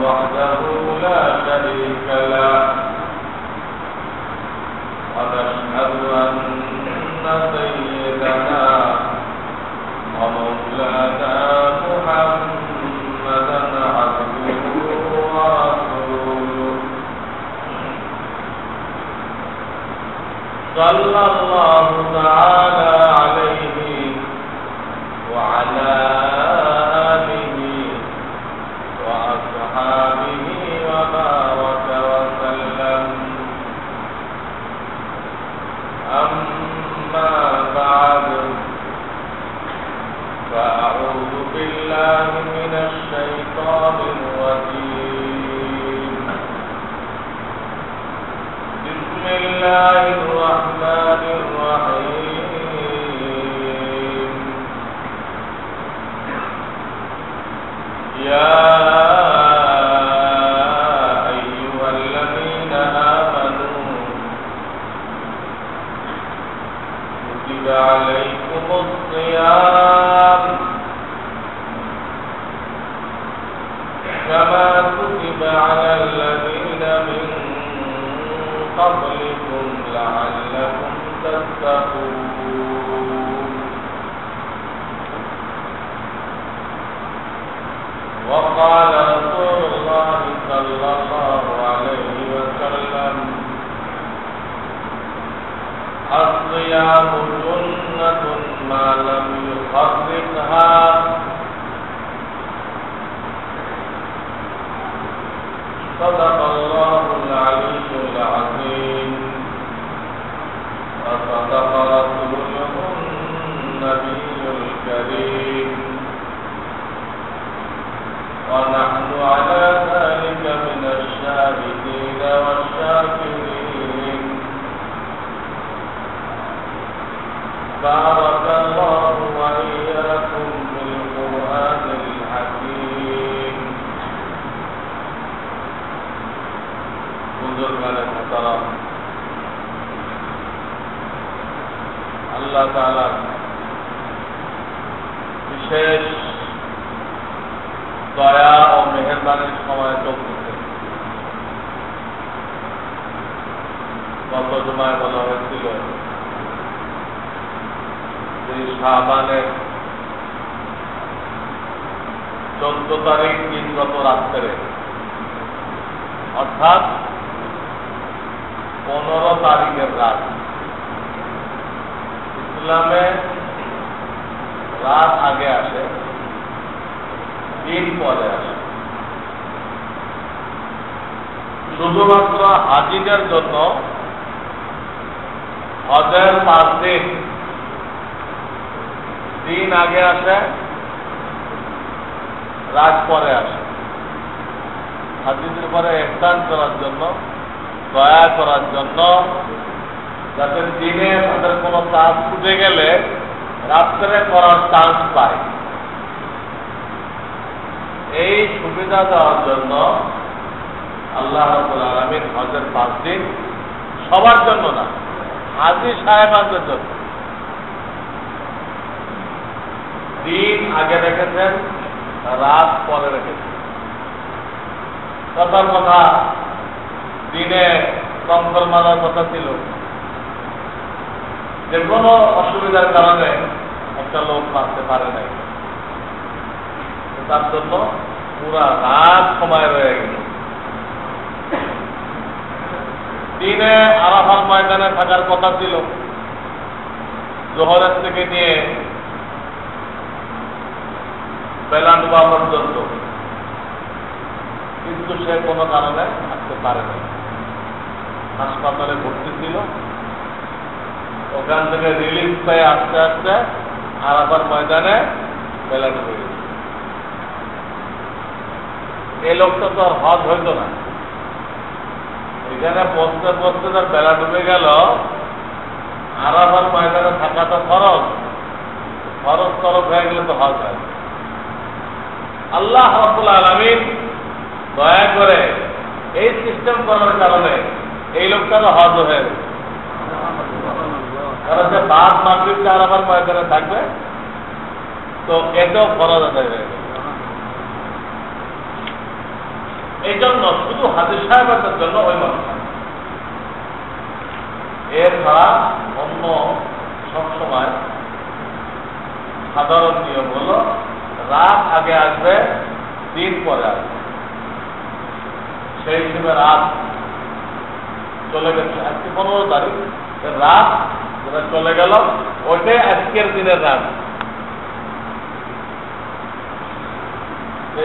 وحده لا شريك له ونشهد أن سيدنا ومولانا محمدا عبده ورسوله صلى الله تعالى عليه وعلى آله وأصحابه وبارك وسلم أما بعد فأعوذ بالله من الشيطان الرجيم بسم الله الرحمن الرحيم يا أيها الذين آمنوا كتب عليكم الصيام كما كتب على الذين من قبلكم لعلكم تتقون وقال رسول الله صلى الله عليه وسلم الصيام جنة ما لم يخرقها صدق الله العلي العظيم وصدق رسوله النبي الكريم ونحن على ذلك من الشاهدين والشاكرين بارك الله وإياكم بالقرآن الحكيم بزرگان محترم আল্লাহ তাআলা বিশেষ দয়া ও মেহেরবানির সময় চলতেছে। গত জুমায় বলা হয়েছিল যে শাবানের 14 তারিখ দিনগত রাত্রে অর্থাৎ 15 তারিখের রাত ইসলামে রাত আগে আসে, দিন পরে আসে। শুধুমাত্র হাজিদের জন্য হজের 5 দিন দিন আগে আসে, রাত পরে আসে। হাজিদের পরে ইহসান করার জন্য, দয়া করার জন্য, যাতে দিনে তাদের কোনো চান্স ছুটে গেলে রাত্রে করার চান্স পায়, এই সুবিধা দেওয়ার জন্য আল্লাহ রাব্বুল আলামিন হজের 5 দিন সবার জন্য না, হাজী সাহেবানদের জন্য দিন আগে রেখেছেন, রাত পরে রেখেছেন। কথার কথা, দিনে কঙ্কল মারার কথা ছিল, যে কোনো অসুবিধার কারণে একটা লোক বাঁচতে পারে নাই, তার জন্য পুরা রাত সময় রয়ে গেল। দিনে আরাফার ময়দানে থাকার কথা ছিল জোহরের থেকে নিয়ে বেলা ডুবা পর্যন্ত, কিন্তু সে কোনো কারণে থাকতে পারে না, হাসপাতালে ভর্তি ছিল। ওখান থেকে রিলিজ পেয়ে আস্তে আস্তে আরাফার ময়দানে বেলা ডুবে গেছে। এই লোকটা তো আর হজ হইত না, এখানে পৌঁছতে পৌঁছতে তার বেলা ডুবে গেল। আরাফার ময়দানে থাকা তো ফরজ, ফরজ তরফ হয়ে গেলে তো হজ হয়। আল্লাহ রাব্বুল আলামিন দয়া করে এই সিস্টেম করার কারণে এই লোকটারও হজ হয়ে গেছে। কারণ যে বাদ মাগরিবটা আরাফার ময়দানে থাকবে, তো এটাও ফরজ আদায় হয়ে গেছে। এই জন্য শুধু হাজির সাহেবের জন্য ওই মাসটা, এর ছাড়া অন্য সবসময় সাধারণ নিয়ম হলো রাত আগে আসবে, দিন পরে আসবে। সেই হিসেবে রাত চলে গেছে, আজকে 15 তারিখ, রাত যেটা চলে গেল ওইটাই আজকের দিনের রাত,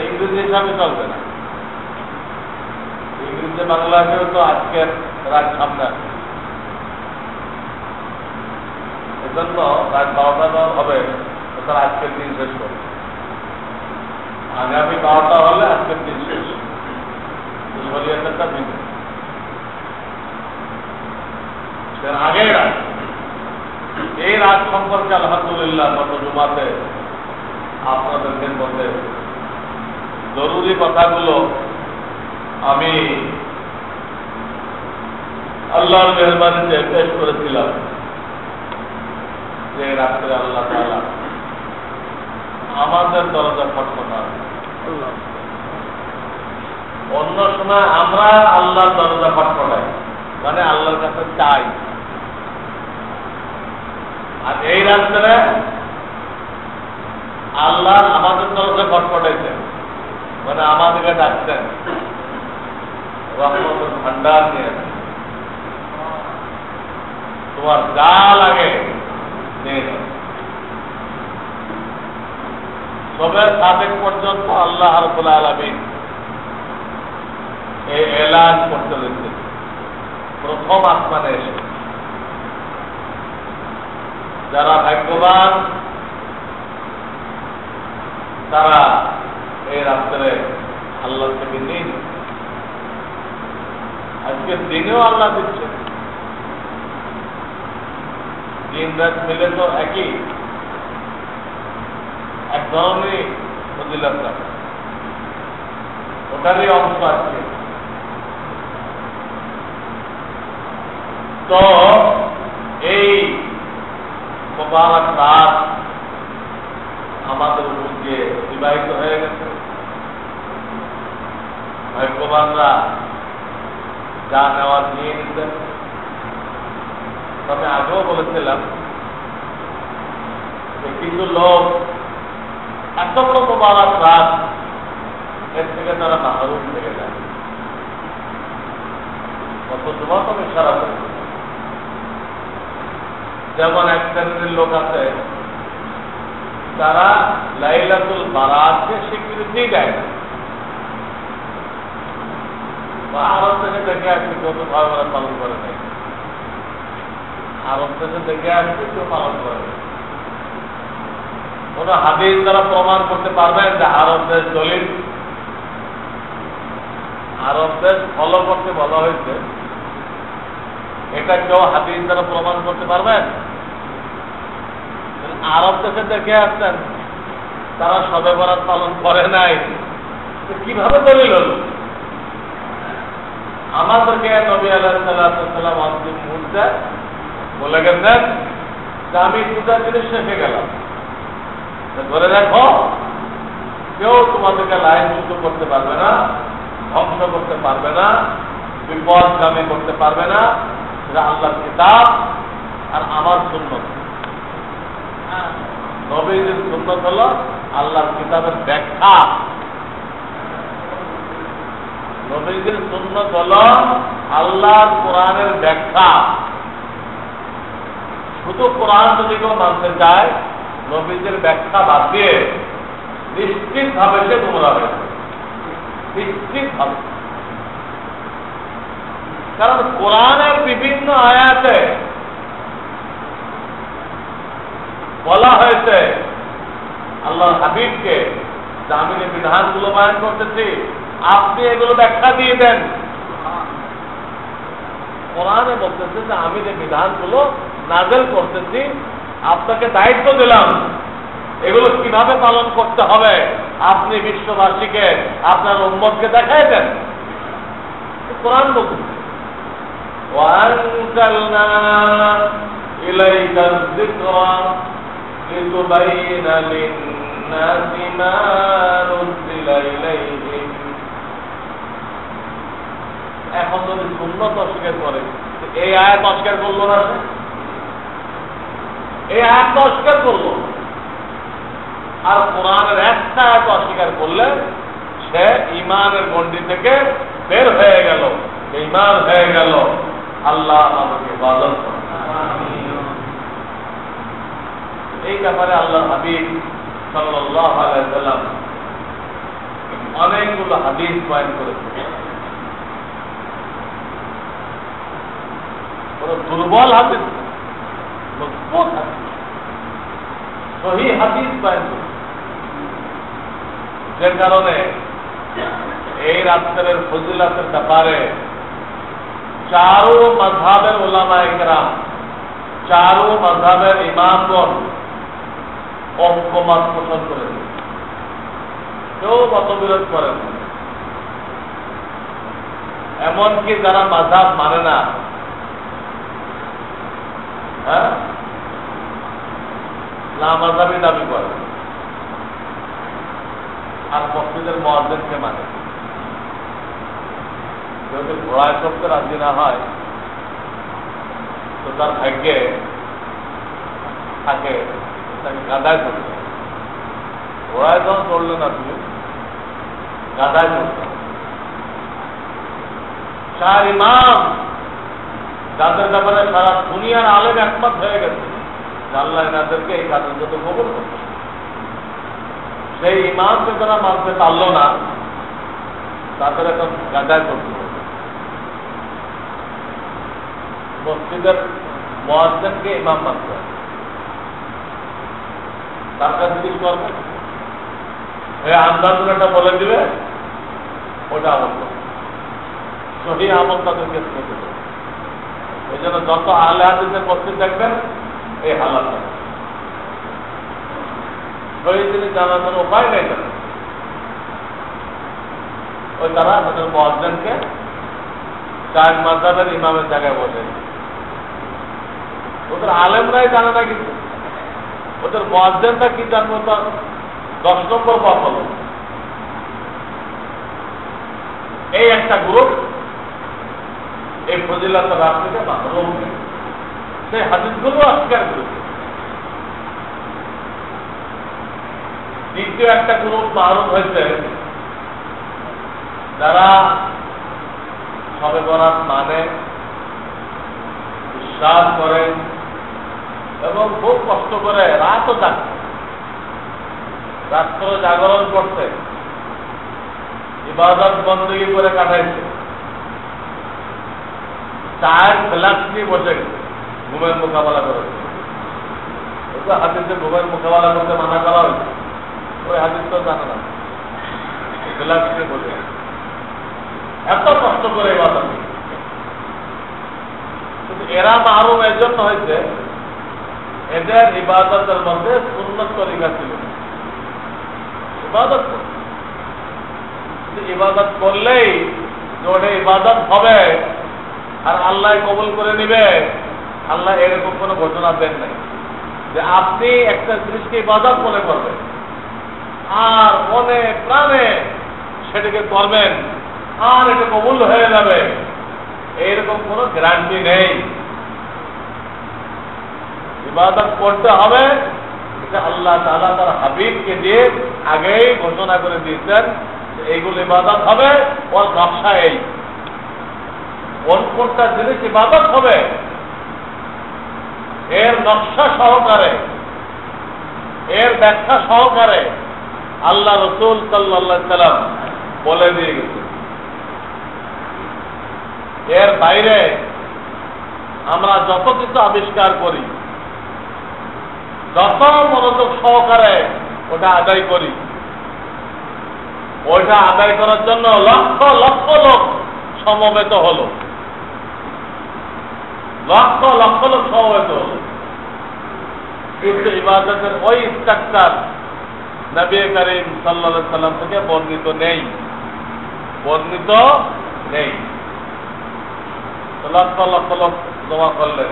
ইংরেজি হিসাবে চলবে না। ইংরেজি বাংলাতেও তো আজকের রাত সামনে আছে, এজন্য রাত 12টা দেওয়া হবে, তার আজকের দিন শেষ করবে। আগামী 12টা হলে আজকের দিন শেষ, শরীয়তেরটা ভিন্ন। আগেই রাত, এই রাত সম্পর্কে আলহামদুলিল্লাহ গত জুমাতে আপনাদের মধ্যে জরুরি কথাগুলো আমি আল্লাহর মেহরবানিতে পেশ করেছিলাম, যে রাত্রে আল্লাহ তাআলা আমাদের দরজা খটখটান। অন্য সময় আমরা আল্লাহর দরজা খটখটাই, মানে আল্লাহর কাছে চাই, আর এই রাত্রে আল্লাহ আমাদের দরজা খটখটাইছেন, মানে আমাদেরকে ডাকছেন রহমতের ভান্ডার নিয়ে, তোমার যা লাগে নিয়ে নাও। সবের সাবেক পর্যন্ত আল্লাহ রাব্বুল আলামিন এই এলান করতে দিচ্ছে প্রথম আসমানে এসে। যারা ভাগ্যবান তারা এই রাত্রে আল্লাহ থেকে নিন। আজকের দিনেও আল্লাহ দিচ্ছে, দিন রাত মিলে তো একই, এক ধরনেরই ফজিলত, ওটারই অংশ আছে। তো এই মোবারক রাত আমাদের উপর দিয়ে বিবাহিত হয়ে গেছে। ভাগ্যবানরা যা নেওয়ার নিয়ে নিতেন। তবে আগেও বলেছিলাম যে কিছু লোক এত বড় মোবারক রাত, এর থেকে তারা মাহরুম থেকে যায়। কত জমা তো ইশারা করে, যেমন এক শ্রেণীর লোক আছে তারা লাইলাতুল বারাতকে স্বীকৃতি দেয় না। আরব থেকে দেখে আসছে কেউ তো ভাবে পালন করে নাই, আরব থেকে দেখে আসছে কেউ পালন করে নাই। কোন হাদিস দ্বারা প্রমাণ করতে পারবেন যে আরব দেশ দলিল, আরব দেশ ফলো করতে বলা হয়েছে, এটা কেউ হাদিস দ্বারা প্রমাণ করতে পারবেন? আরব দেশে দেখে আসছেন তারা শবে বরাত পালন করে নাই, কিভাবে দলিল হল? আমাদেরকে নবী আলাইহিস সালাম অন্তিম মুহূর্তে বলে গেছেন যে আমি দুটা জিনিস শেখে গেলাম, ধরে রাখো, কেউ তোমাদেরকে লাইন শুরু করতে পারবে না, ধ্বংস করতে পারবে না, বিপদগামী করতে পারবে না। সেটা আল্লাহর কিতাব আর আমার সুন্নত। নবীর সুন্নত হল আল্লাহর কিতাবের ব্যাখ্যা, নবীর সুন্নত হল আল্লাহর কোরআনের ব্যাখ্যা। শুধু কোরআন যদি কেউ মানতে চায়, নবীদের ব্যাখ্যা বাদ দিয়ে নিশ্চিত ভাবে সে গুমরা হয়ে যাবে, নিশ্চিত ভাবে। কারণ কোরআনের বিভিন্ন আয়াতে বলা হয়েছে আল্লাহর হাবিবকে যে আমি যে বিধানগুলো বায়ান করতেছি আপনি এগুলো ব্যাখ্যা দিয়ে দেন। কোরআনে বলতেছে যে আমি যে বিধানগুলো নাযিল করতেছি আপনাকে দায়িত্ব দিলাম, এগুলো কিভাবে পালন করতে হবে আপনি বিশ্ববাসীকে, আপনার উম্মতকে দেখাই দেন। কোরআন বলতেছে وأنزلنا إليك الذكر لتبين للناس ما نزل إليهم এখন যদি সুন্নত অস্বীকার করে, এই আয়াত অস্বীকার করলো না, এই আয়াত অস্বীকার করলো, আর কোরআনের একটা আয়াত অস্বীকার করলে সে ইমানের গণ্ডি থেকে বের হয়ে গেল, ইমান হয়ে গেল। আল্লাহ আমাকে ইবাদত করে। এই ব্যাপারে আল্লাহ হাবিব সাল্লাল্লাহু আলাইহি ওয়াসাল্লাম অনেকগুলো হাদিস বয়ান করেছেন। দুর্বল হাদিস, মজবুত হাদিস, সহি হাদিস বয়ান করেছেন, যে কারণে এই রাত্রের ফজিলতের ব্যাপারে চারো মাযহাবের উলামায়ে কেরাম, চারো মাযহাবের ইমামগণ ঐক্যমত পোষণ করেছে, কেউ মতবিরোধ করেন। এমনকি যারা মাযহাব মানে না, হ্যাঁ, লামাযহাবী দাবি করে, আর মসজিদের মুয়াজ্জিনকে মানে। কেউ যদি ঘোড়ায় চড়তে রাজি না হয় তো তার ভাগ্যে থাকে তাকে গাদায় চড়তে। ঘোড়ায় যখন চড়লে না তুমি, গাদায় চড়তে। চার ইমাম যাদের ব্যাপারে সারা দুনিয়ার আলেম একমত হয়ে গেছে, আল্লাহ এনাদেরকে এই কাজের জন্য কবুল করছে, সেই ইমামকে তারা মানতে পারল না, তাদের এখন গাদায় চড়তে হবে। মসজিদের মুয়াজ্জিনকে ইমাম মানতে হবে, তার কাছে কি করবে? এই আন্দাজটা বলে দিবে, ওটা আমল করবে, সহি আমল তাদেরকে শুনতে দেবে। এই জন্য যত আহলে হাদিসের মসজিদ দেখবেন এই হালাত হবে। সহি জিনিস জানার জন্য উপায় নেই তাদের, ওই তারা তাদের মুয়াজ্জিনকে চার মাযহাবের ইমামের জায়গায় বসে। ওদের আলেমরাই জানে না কিছু, ওদের মুয়াজ্জিনটা কি জানবো, তার 10 নম্বর পথ হলো। এই একটা গ্রুপ এই ফজিলতের রাত থেকে মাহরুম, সেই হাদিসগুলো অস্বীকার করেছে। দ্বিতীয় একটা গ্রুপ মাহরুম হয়েছে যারা শবে বরাত মানে, বিশ্বাস করে এবং খুব কষ্ট করে রাতও জাগছে, রাত্র জাগরণ করছে, ইবাদত বন্দী করে কাটাইছে, চায়ের গ্লাস নিয়ে বসে গেছে, ঘুমের মোকাবেলা করেছে। ওই হাদিসে ঘুমের মোকাবেলা করতে মানা করা হয়েছে, ওই হাদিস তো জানে না, গ্লাস নিয়ে বসে গেছে, এত কষ্ট করে ইবাদত। কিন্তু এরা মাহরুম এর জন্য হয়েছে, এদের ইবাদতের মধ্যে সুন্নত তরিকা ছিল, ইবাদত ইবাদত করলেই যে ওটা ইবাদত হবে আর আল্লাহ কবুল করে নিবে, আল্লাহ এরকম কোনো ঘোষণা দেন নাই যে আপনি একটা জিনিসকে ইবাদত মনে করবেন আর মনে প্রাণে সেটাকে করবেন আর এটা কবুল হয়ে যাবে, এইরকম কোনো গ্যারান্টি নেই। ইবাদত করতে হবে, এটা আল্লাহ তাআলা তার হাবিবকে দিয়ে আগেই ঘোষণা করে দিয়েছেন এইগুলো ইবাদত হবে, ওর নকশা এই, কোনটা জিনিস ইবাদত হবে এর নকশা সহকারে, এর ব্যাখ্যা সহকারে আল্লাহ রাসূল সাল্লাল্লাহু আলাইহি সাল্লাম বলে দিয়ে গেছে। এর বাইরে আমরা যত কিছু আবিষ্কার করি, যত মনোযোগ সহকারে ওটা আদায় করি, ওইটা আদায় করার জন্য লক্ষ লক্ষ লোক সমবেত হলো, লক্ষ লক্ষ লোক সমবেত হলো, কিন্তু ইবাদতের ওই স্ট্রাকচার নবী করিম সাল্লাল্লাহু আলাইহি সাল্লাম থেকে বর্ণিত নেই, বর্ণিত নেই। লক্ষ লক্ষ লোক জমা করলেন,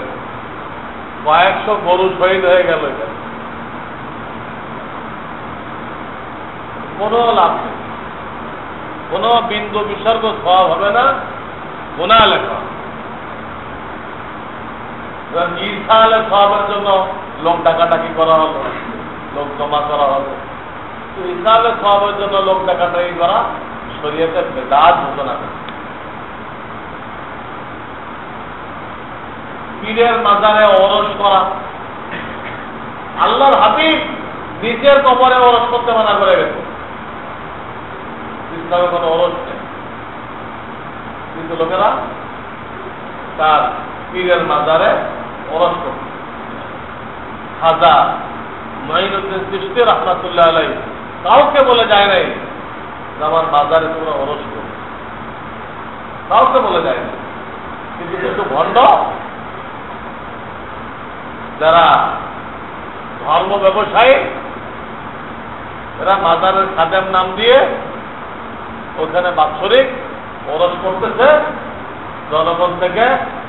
কয়েকশো গরু শহীদ হয়ে গেল, এখানে কোনো লাভ নেই, কোনো বিন্দু বিসর্গ সওয়াব হবে না, গুনাহ লেখা। ইসালে সবের জন্য লোক ডাকাডাকি করা হলো, লোক জমা করা হলো। তো ইসালে সবের জন্য লোক ডাকাডাকি করা শরীয়তের বেদাত হতো না। পীরের মাজারে ওরস করা, আল্লাহর হাবিব নিজের কবরে ওরস করতে মানা করে গেছে। ইসলামে কোনো ওরস নেই, কিন্তু লোকেরা তার পীরের মাজারে ওরস করত। খাজা মঈনুদ্দিন চিশতি রাহমাতুল্লাহ আলাইহি কাউকে বলে যায় নাই যে আমার মাজারে তোমরা ওরস করো, কাউকে বলে যায় না। কিন্তু কিছু ভণ্ড যারা ধর্ম ব্যবসায়ী, এরা মাজারের খাদেম নাম দিয়ে ওখানে বাৎসরিক ওরস করতেছে, জনগণ থেকে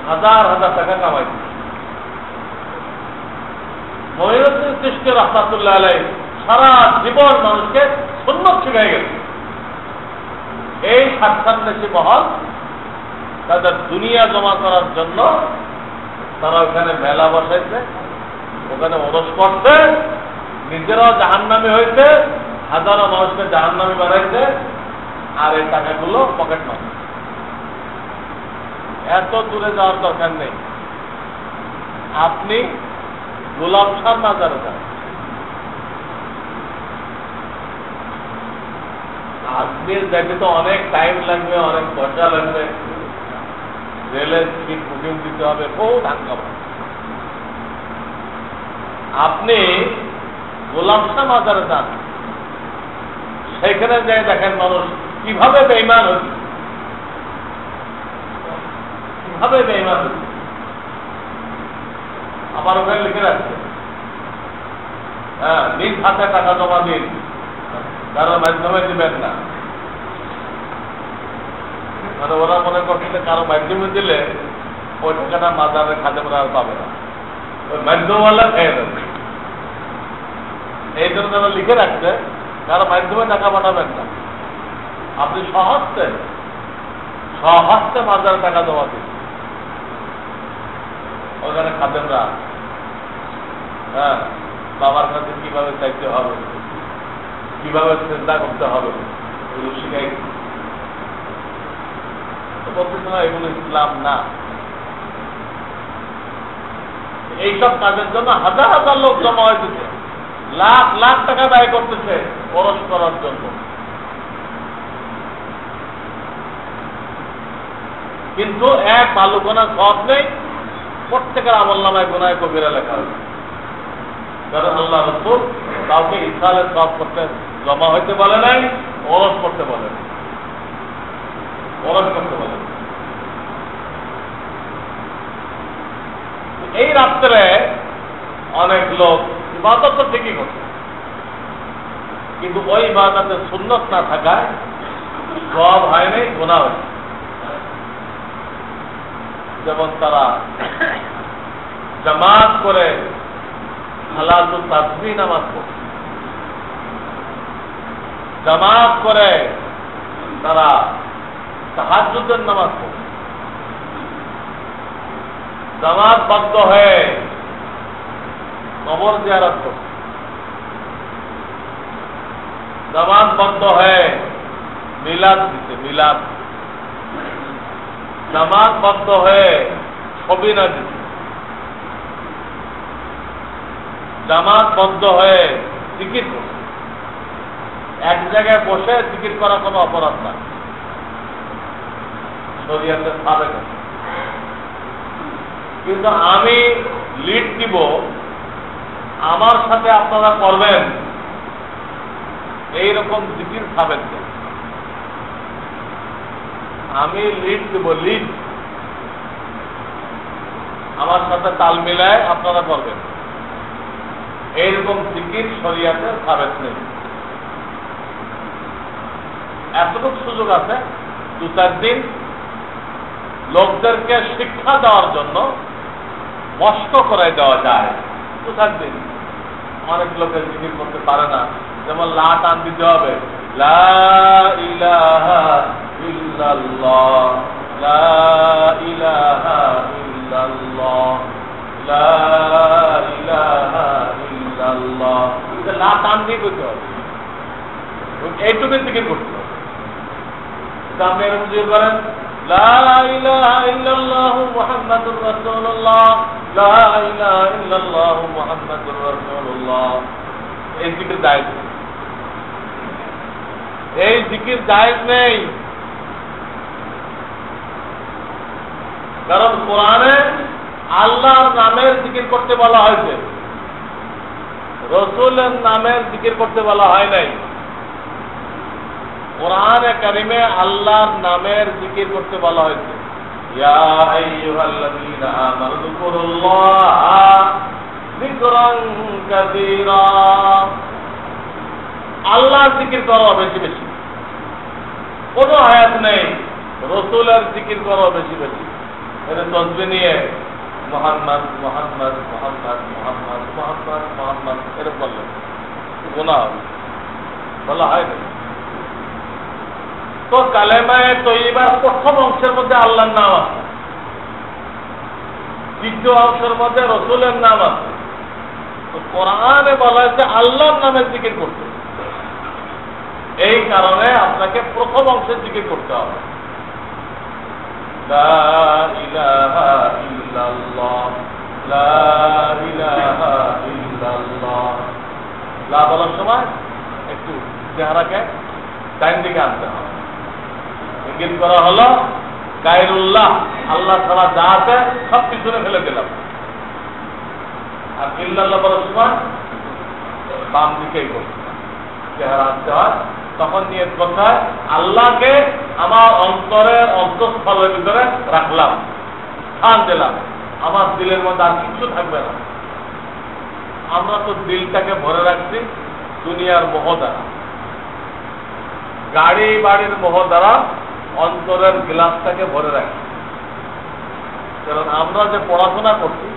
হাজার হাজার টাকা কামাইছে। মঈনুদ্দিন চিশতি রাহমাতুল্লাহ আলাইহি সারা জীবন মানুষকে সুন্নত শিখাই গেছে। এই স্বার্থান্বেষী মহল তাদের দুনিয়া জমা করার জন্য তারা ওখানে মেলা বসাইছে, ওখানে ওরস করছে, নিজেরাও জাহান্নামী হয়েছে, হাজারো মানুষকে জাহান্নামী বানাইছে, আর এই টাকাগুলো পকেট মারছে। এত দূরে যাওয়ার দরকার নেই। আপনি গোলাম শাহ মাজারে যান, আপনি দেখে তো অনেক টাইম লাগবে, অনেক পয়সা লাগবে, রেলের টিকিট বুকিং দিতে হবে, বহু ধাক্কা। আপনি গোলাম শাহ মাজারে যান, সেখানে যাই দেখেন মানুষ কিভাবে বেঈমান হচ্ছে, কিভাবে বেঈমান হচ্ছে। আবার ওখানে লিখে রাখছে, হ্যাঁ, নিজ হাতে টাকা জমা দিন, কারোর মাধ্যমে দিবেন না। মানে ওরা মনে করছে কারো মাধ্যমে দিলে ওই টাকাটা মাজারের খাদেমরা আর পাবে না, ওই মাধ্যমওয়ালা খেয়ে দেবে। এই জন্য তারা লিখে রাখছে কারো মাধ্যমে টাকা পাঠাবেন না, আপনি সহস্তে মাজারে টাকা জমা দিন। ওখানে খাদেমরা হ্যাঁ বাবার কাছে কিভাবে চাইতে হবে, কিভাবে চিন্তা করতে হবে, এগুলো শিখাই বলতেছে না, এগুলো ইসলাম না। এইসব কাজের জন্য হাজার হাজার লোক জমা হয়েছে, লাখ লাখ টাকা ব্যয় করতেছে ওরস করার জন্য। কিন্তু এক ভালো গোনা সব নেই, প্রত্যেকের আমল নামায় গুনায় কবিরা লেখা হয়েছে। কারণ আল্লাহ রাসূল কাউকে ইসালে সব করতে জমা হইতে বলে নাই, ওরস করতে বলে নাই, ওরস করতে বলে। এই রাত্রে অনেক লোক ইবাদত তো ঠিকই করছে, কিন্তু ওই ইবাদতের সুন্নত না থাকায় সব হয় নাই, গুনাহ হয়েছে। যেমন তারা জামাত করে সালাতুত তাসবিহ নামাজ পড়ে, জামাত করে তারা তাহাজ্জুদের নামাজ পড়ে, জামাতবদ্ধ হয়ে কবর জিয়ারত করে, জামাতবদ্ধ হয়ে মিলাদ দিতে, মিলাদ, জামাতবদ্ধ হয়ে সবিনা দিতে, জামাতবদ্ধ হয়ে জিকির করে। এক জায়গায় বসে জিকির করা কোনো অপরাধ না, শরীয়তের সাবেক আছে। কিন্তু আমি লিড দিব, আমার সাথে আপনারা করবেন, এইরকম জিকির সাবেক নেই। আমি লিড দিব, লিড, আমার সাথে তাল মিলায় আপনারা করবেন, এইরকম জিকির শরীয়তের সাবেক নেই। এতটুকু সুযোগ আছে, 2-4 দিন লোকদেরকে শিক্ষা দেওয়ার জন্য মস্ত করে দেওয়া যায়। 2-4 দিন অনেক লোকের জিকির করতে পারে না, যেমন লা টান দিতে হবে, লা ইলাহা ইল্লাল্লাহ, লা ইলাহা ইল্লাল্লাহ, লা ইলাহা ইল্লাল্লাহ। লা টান দিয়ে করতে হবে, এইটুকু জিকির করতে হবে। আপনি এরকম জিকির করেন, লা ইলাহা ইল্লাল্লাহু মুহাম্মাদুর রাসূলুল্লাহ, লা ইলাহা ইল্লাল্লাহু মুহাম্মাদুর রাসূলুল্লাহ। এই জিকির জায়েজ নেই, এই জিকির জায়েজ নেই। কারণ কোরআনে আল্লাহর নামের জিকির করতে বলা হয়েছে, রসুলের নামের জিকির করতে বলা হয় নাই। কোরআনে কারিমে আল্লাহর নামের জিকির করতে বলা হয়েছে, ইয়া আইয়ুহাল্লাযীনা আমানু যিকুরুল্লাহা যিকরান কাসীরা। আল্লাহর জিকির করো বেশি বেশি, কোন আয়াত নেই রসুলের জিকির করো বেশি বেশি। এটা তসবিহ নিয়ে মুহাম্মদ মুহাম্মদ মুহাম্মদ মুহাম্মদ মুহাম্মদ মুহাম্মদ এরকম বললেন, গুনাহ হবে, বলা হয় না। তো কালেমায়ে তয়্যিবার প্রথম অংশের মধ্যে আল্লাহর নাম আছে, দ্বিতীয় অংশের মধ্যে রসুলের নাম আছে। তো কোরআনে বলা হয়েছে আল্লাহর নামের জিকির করতে, এই কারণে আপনাকে প্রথম অংশের জিকির করতে হবে। লা ইলাহা ইল্লাল্লাহ, লা ইলাহা ইল্লাল্লাহ। লা বলার সময় একটু চেহারাকে ডাইন দিকে আনতে হবে। ইঙ্গিত করা হলো গায়রুল্লাহ, আল্লাহ ছাড়া যা আছে সব পিছনে ফেলে দিলাম। আর ইল্লাল্লাহ বলার সময় বাম দিকেই করতে চেহারা আনতে হয়। তখন নিয়ত করতে হয় আল্লাহকে আমার অন্তরের অন্তঃস্থলের ভিতরে রাখলাম, স্থান দিলাম, আমার দিলের মধ্যে আর কিছু থাকবে না। আমরা তো দিলটাকে ভরে রাখছি দুনিয়ার মোহ দ্বারা, গাড়ি বাড়ির মোহ দ্বারা অন্তরের গ্লাসটাকে ভরে রাখছি। কারণ আমরা যে পড়াশোনা করছি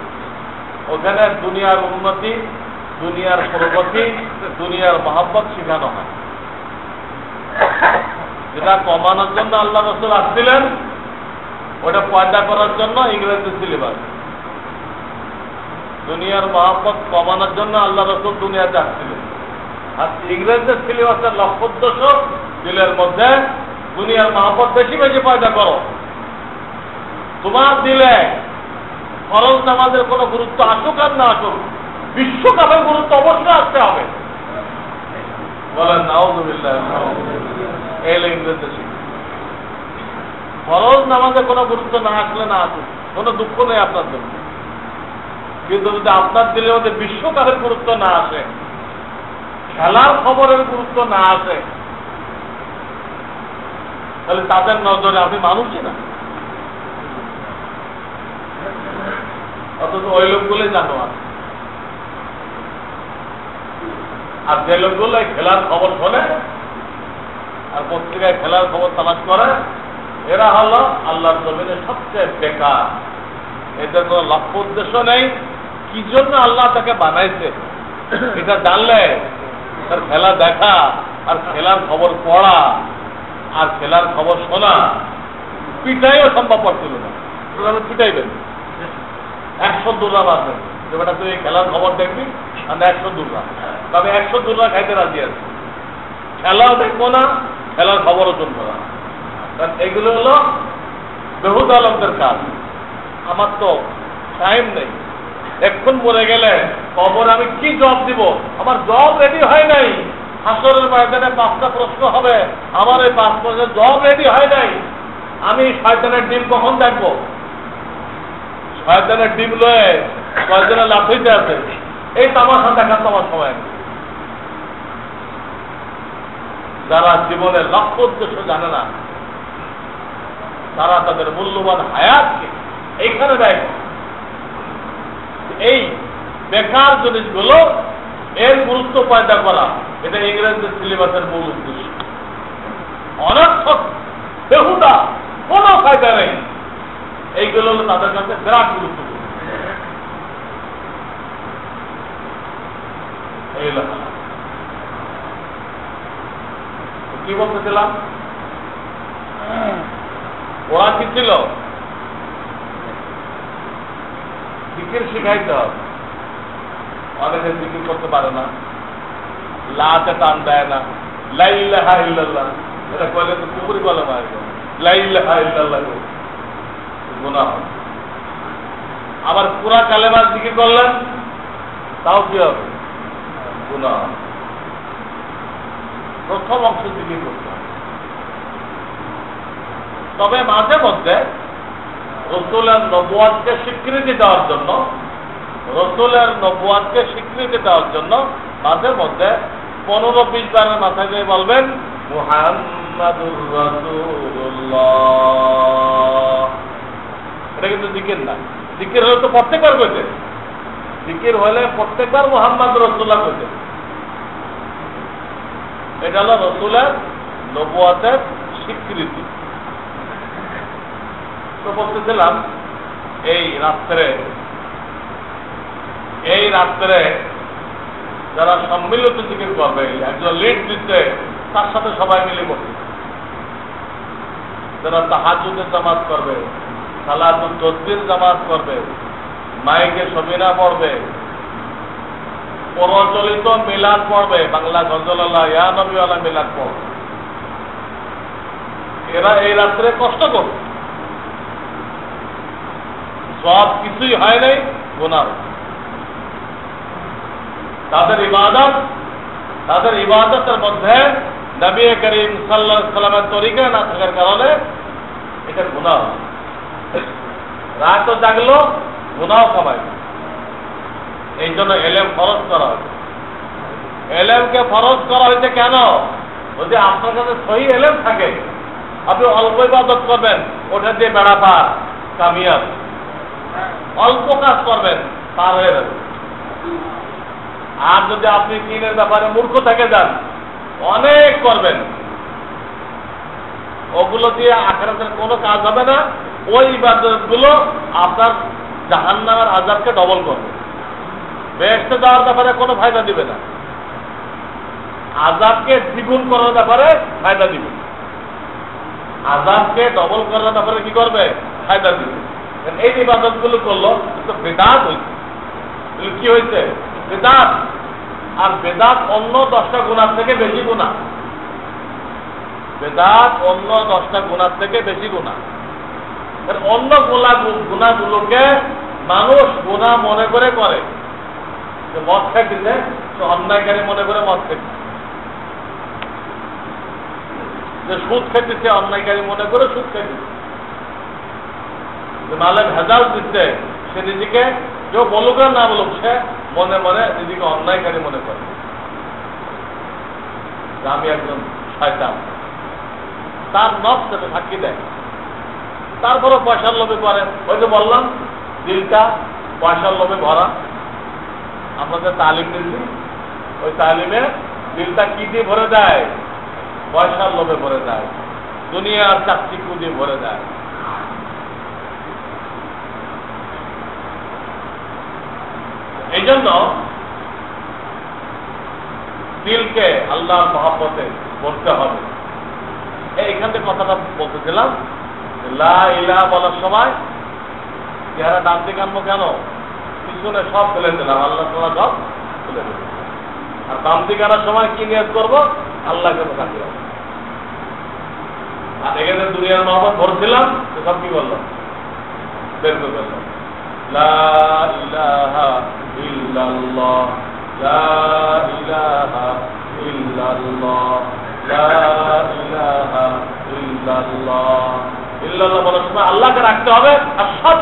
ওখানে দুনিয়ার উন্নতি, দুনিয়ার প্রগতি, দুনিয়ার মহব্বত শেখানো হয়। যেটা কমানোর জন্য আল্লাহ রাসূল আসছিলেন, ওটা পয়দা করার জন্য ইংরেজি সিলেবাস। দুনিয়ার মহব্বত কমানোর জন্য আল্লাহ রাসূল দুনিয়াতে আসছিলেন, আর ইংরেজি সিলেবাসের লক্ষ্য উদ্দেশ্য দিলের মধ্যে দুনিয়ার মহব্বত বেশি বেশি পয়দা করো। তোমার দিলে ফরজ নামাজের কোনো গুরুত্ব আসুক আর না আসুক, বিশ্বকাপের গুরুত্ব অবশ্যই আসতে হবে। বলেন নাউযুবিল্লাহ। ফরজ নামাজে কোনো গুরুত্ব না আসলে না আসুক, কোনো দুঃখ নেই আপনার জন্য। কিন্তু যদি আপনার দিলের মধ্যে বিশ্বকাপের গুরুত্ব না আসে, খেলার খবরের গুরুত্ব না আসে, তাহলে তাদের নজরে আপনি মানুষই না, অথচ ওই লোকগুলোই জানোয়ার। আর যে লোকগুলো খেলার খবর শোনে আর পত্রিকায় খেলার খবর তালাশ করে, এরা হলো আল্লাহর জমিনে সবচেয়ে বেকার। এদের কোনো লক্ষ্য উদ্দেশ্য নেই, কি জন্য আল্লাহ তাকে বানাইছে এটা জানলে তার খেলা দেখা আর খেলার খবর পড়া আর খেলার খবর শোনা পিটাইও সম্ভব পড়ছিল না। পিটাইবেন 100 দুর্রা মারবেন, যে বেটা তুই খেলার খবর দেখবি আর 100 দুর্রা, তবে 100 দুর্রা খাইতে রাজি আছে। খেলাও দেখবো না, খেলার খবরও শুনবো না। কারণ এগুলো হলো বেহুদা লোকদের কাজ। আমার তো টাইম নেই, এখন মরে গেলে কবর আমি কি জবাব দিব, আমার জবাব রেডি হয় নাই। হাসরের ময়দানে 5টা প্রশ্ন হবে, আমার এই 5 প্রশ্নের জবাব রেডি হয় নাই। আমি শয়তানের ডিম কখন দেখবো? শয়তানের ডিম লয়ে কয়জনে লাভ হইতে আছে, এই তামাশা দেখার তো আমার সময় নেই। যারা জীবনের লক্ষ্য উদ্দেশ্য জানে না, তারা তাদের মূল্যবান হায়াতকে এইখানে ব্যয় করে। এই বেকার জিনিসগুলো এর গুরুত্ব পয়দা করা, এটা ইংরেজি সিলেবাসের মূল উদ্দেশ্য। অনর্থক বেহুদা কোনো ফায়দা নেই, এইগুলো হলো তাদের কাছে বিরাট গুরুত্বপূর্ণ। কি বলতেছিলাম? ওরা কি ছিল? জিকির শিখাইতে হবে। অনেকে জিকির করতে পারে না, লাতে টান দেয় না, লা ইলাহা ইল্লাল্লাহ এটা কইলে তো কুফরি বলে মারবে, লা ইলাহা ইল্লাল্লাহ গুনাহ। আবার পুরা কালেমা জিকির করলেন তাও কি হবে? গুনাহ। প্রথম অংশ জিকির করতে হবে। তবে মাঝে মধ্যে রসুলের নবুয়াতকে স্বীকৃতি দেওয়ার জন্য, রসুলের নবুয়াতকে স্বীকৃতি দেওয়ার জন্য মাঝে মধ্যে 15-20 বারের মাথায় দিয়ে বলবেন মুহাম্মাদুর রাসূলুল্লাহ। এটা কিন্তু জিকির না। জিকির হলে তো প্রত্যেকবার কইতে, জিকির হলে প্রত্যেকবার মুহাম্মদ রাসূলুল্লাহ কইতে। এটা হলো রসুলের নবুয়াতের স্বীকৃতি। তো বলতেছিলাম এই রাত্রে যারা সম্মিলিত জিকির করবে, একজন লিড দিচ্ছে, তার সাথে সবাই মিলে করবে। যারা তাহাজ্জুদের জামাত করবে, সালাতুত তাসবিহ জামাত করবে, মাইকে সবিনা পড়বে, প্রচলিত মিলাদ পড়বে, বাংলা গজলাল্লাহ ইয়া নবীওয়ালা মিলাদ পড়বে, এরা এই রাত্রে কষ্ট করবে। সব কিছুই হয় নাই, গুনাহ। তাদের ইবাদতের মধ্যে নবী করিম সাল্লাল্লাহু আলাইহি ওয়াসাল্লামের তরিকা না থাকার কারণে এটা গুনাহ। রাতও জাগলো, গুনাহ কামাই। এই জন্য এলেম ফরজ করা হয়েছে। এলেমকে ফরজ করা হয়েছে কেন? যদি আপনার কাছে সহি এলেম থাকে, আপনি অল্প ইবাদত করবেন, ওটা দিয়ে বেড়া পার, কামিয়াব। অল্প কাজ করবেন, পার হয়ে যাবে। আর যদি আপনি দিনের ব্যাপারে মূর্খ থেকে যান, অনেক করবেন, ওগুলো দিয়ে আখিরাতের কোনো কাজ হবে না। ওই ইবাদতগুলো আপনার জাহান্নামের আযাবকে ডবল করবে, বেহেশতে যাওয়ার ব্যাপারে কোনো ফায়দা দিবে না, আযাবকে দ্বিগুণ করার ব্যাপারে ফায়দা দিবে। আযাবকে ডবল করার ব্যাপারে কি করবে? ফায়দা দিবে। এই ইবাদতগুলো করলো তো বেদাত হয়েছে। কি হয়েছে? বেদাত। আর বেদাত অন্য 10টা গুনাহ থেকে বেশি গুনাহ। বেদাত অন্য 10টা গুনাহ থেকে বেশি গুনাহ। অন্য গুনাহগুলোকে মানুষ গুনাহ মনে করে করে। মদ খাইতেছে তো অন্যায়কারী মনে করে মদ খাইতেছে, যে সুদ খাইতেছে অন্যায়কারী মনে করে সুদ খাইতেছে, নালে ভেজাল দিচ্ছে, সে নিজেকে কেউ বলুক না বলুক, সে মনে মনে নিজেকে অন্যায়কারী মনে করে আমি একজন শয়তান। তার নফস সেটা সাক্ষী দেয়। তারপরে পয়সার লোভে করে। ওই যে বললাম দিলটা পয়সার লোভে ভরা। আপনাদের তালিম দিচ্ছি, ওই তালিমে দিলটা কি দিয়ে ভরে দেয়? পয়সার লোভে ভরে দেয়, দুনিয়ার চাকচিক্য দিয়ে ভরে দেয়। এই জন্য দিলকে আল্লাহর মহব্বতে করতে হবে। এইখান থেকে কথাটা বলতেছিলাম, লা ইলাহা বলার সময় চেহারা ডান দিকে আনবো কেন? পিছনে সব ফেলে দিলাম, আল্লাহ তোলা সব ফেলে দিলাম। আর বাম দিকে আনার সময় কি নিয়ত করবো? আল্লাহকে রাখি। আর এখানে দুনিয়ার মহব্বত ভরছিলাম, সব কি বললাম? বের করে ফেললাম। লা ইলাহা ইল্লাল্লাহ, লা ইলাহা ইল্লাল্লাহ, লা ইলাহা ইল্লাল্লাহ। ইল্লাল্লাহ বলার সময় আল্লাহকে রাখতে হবে, আর সব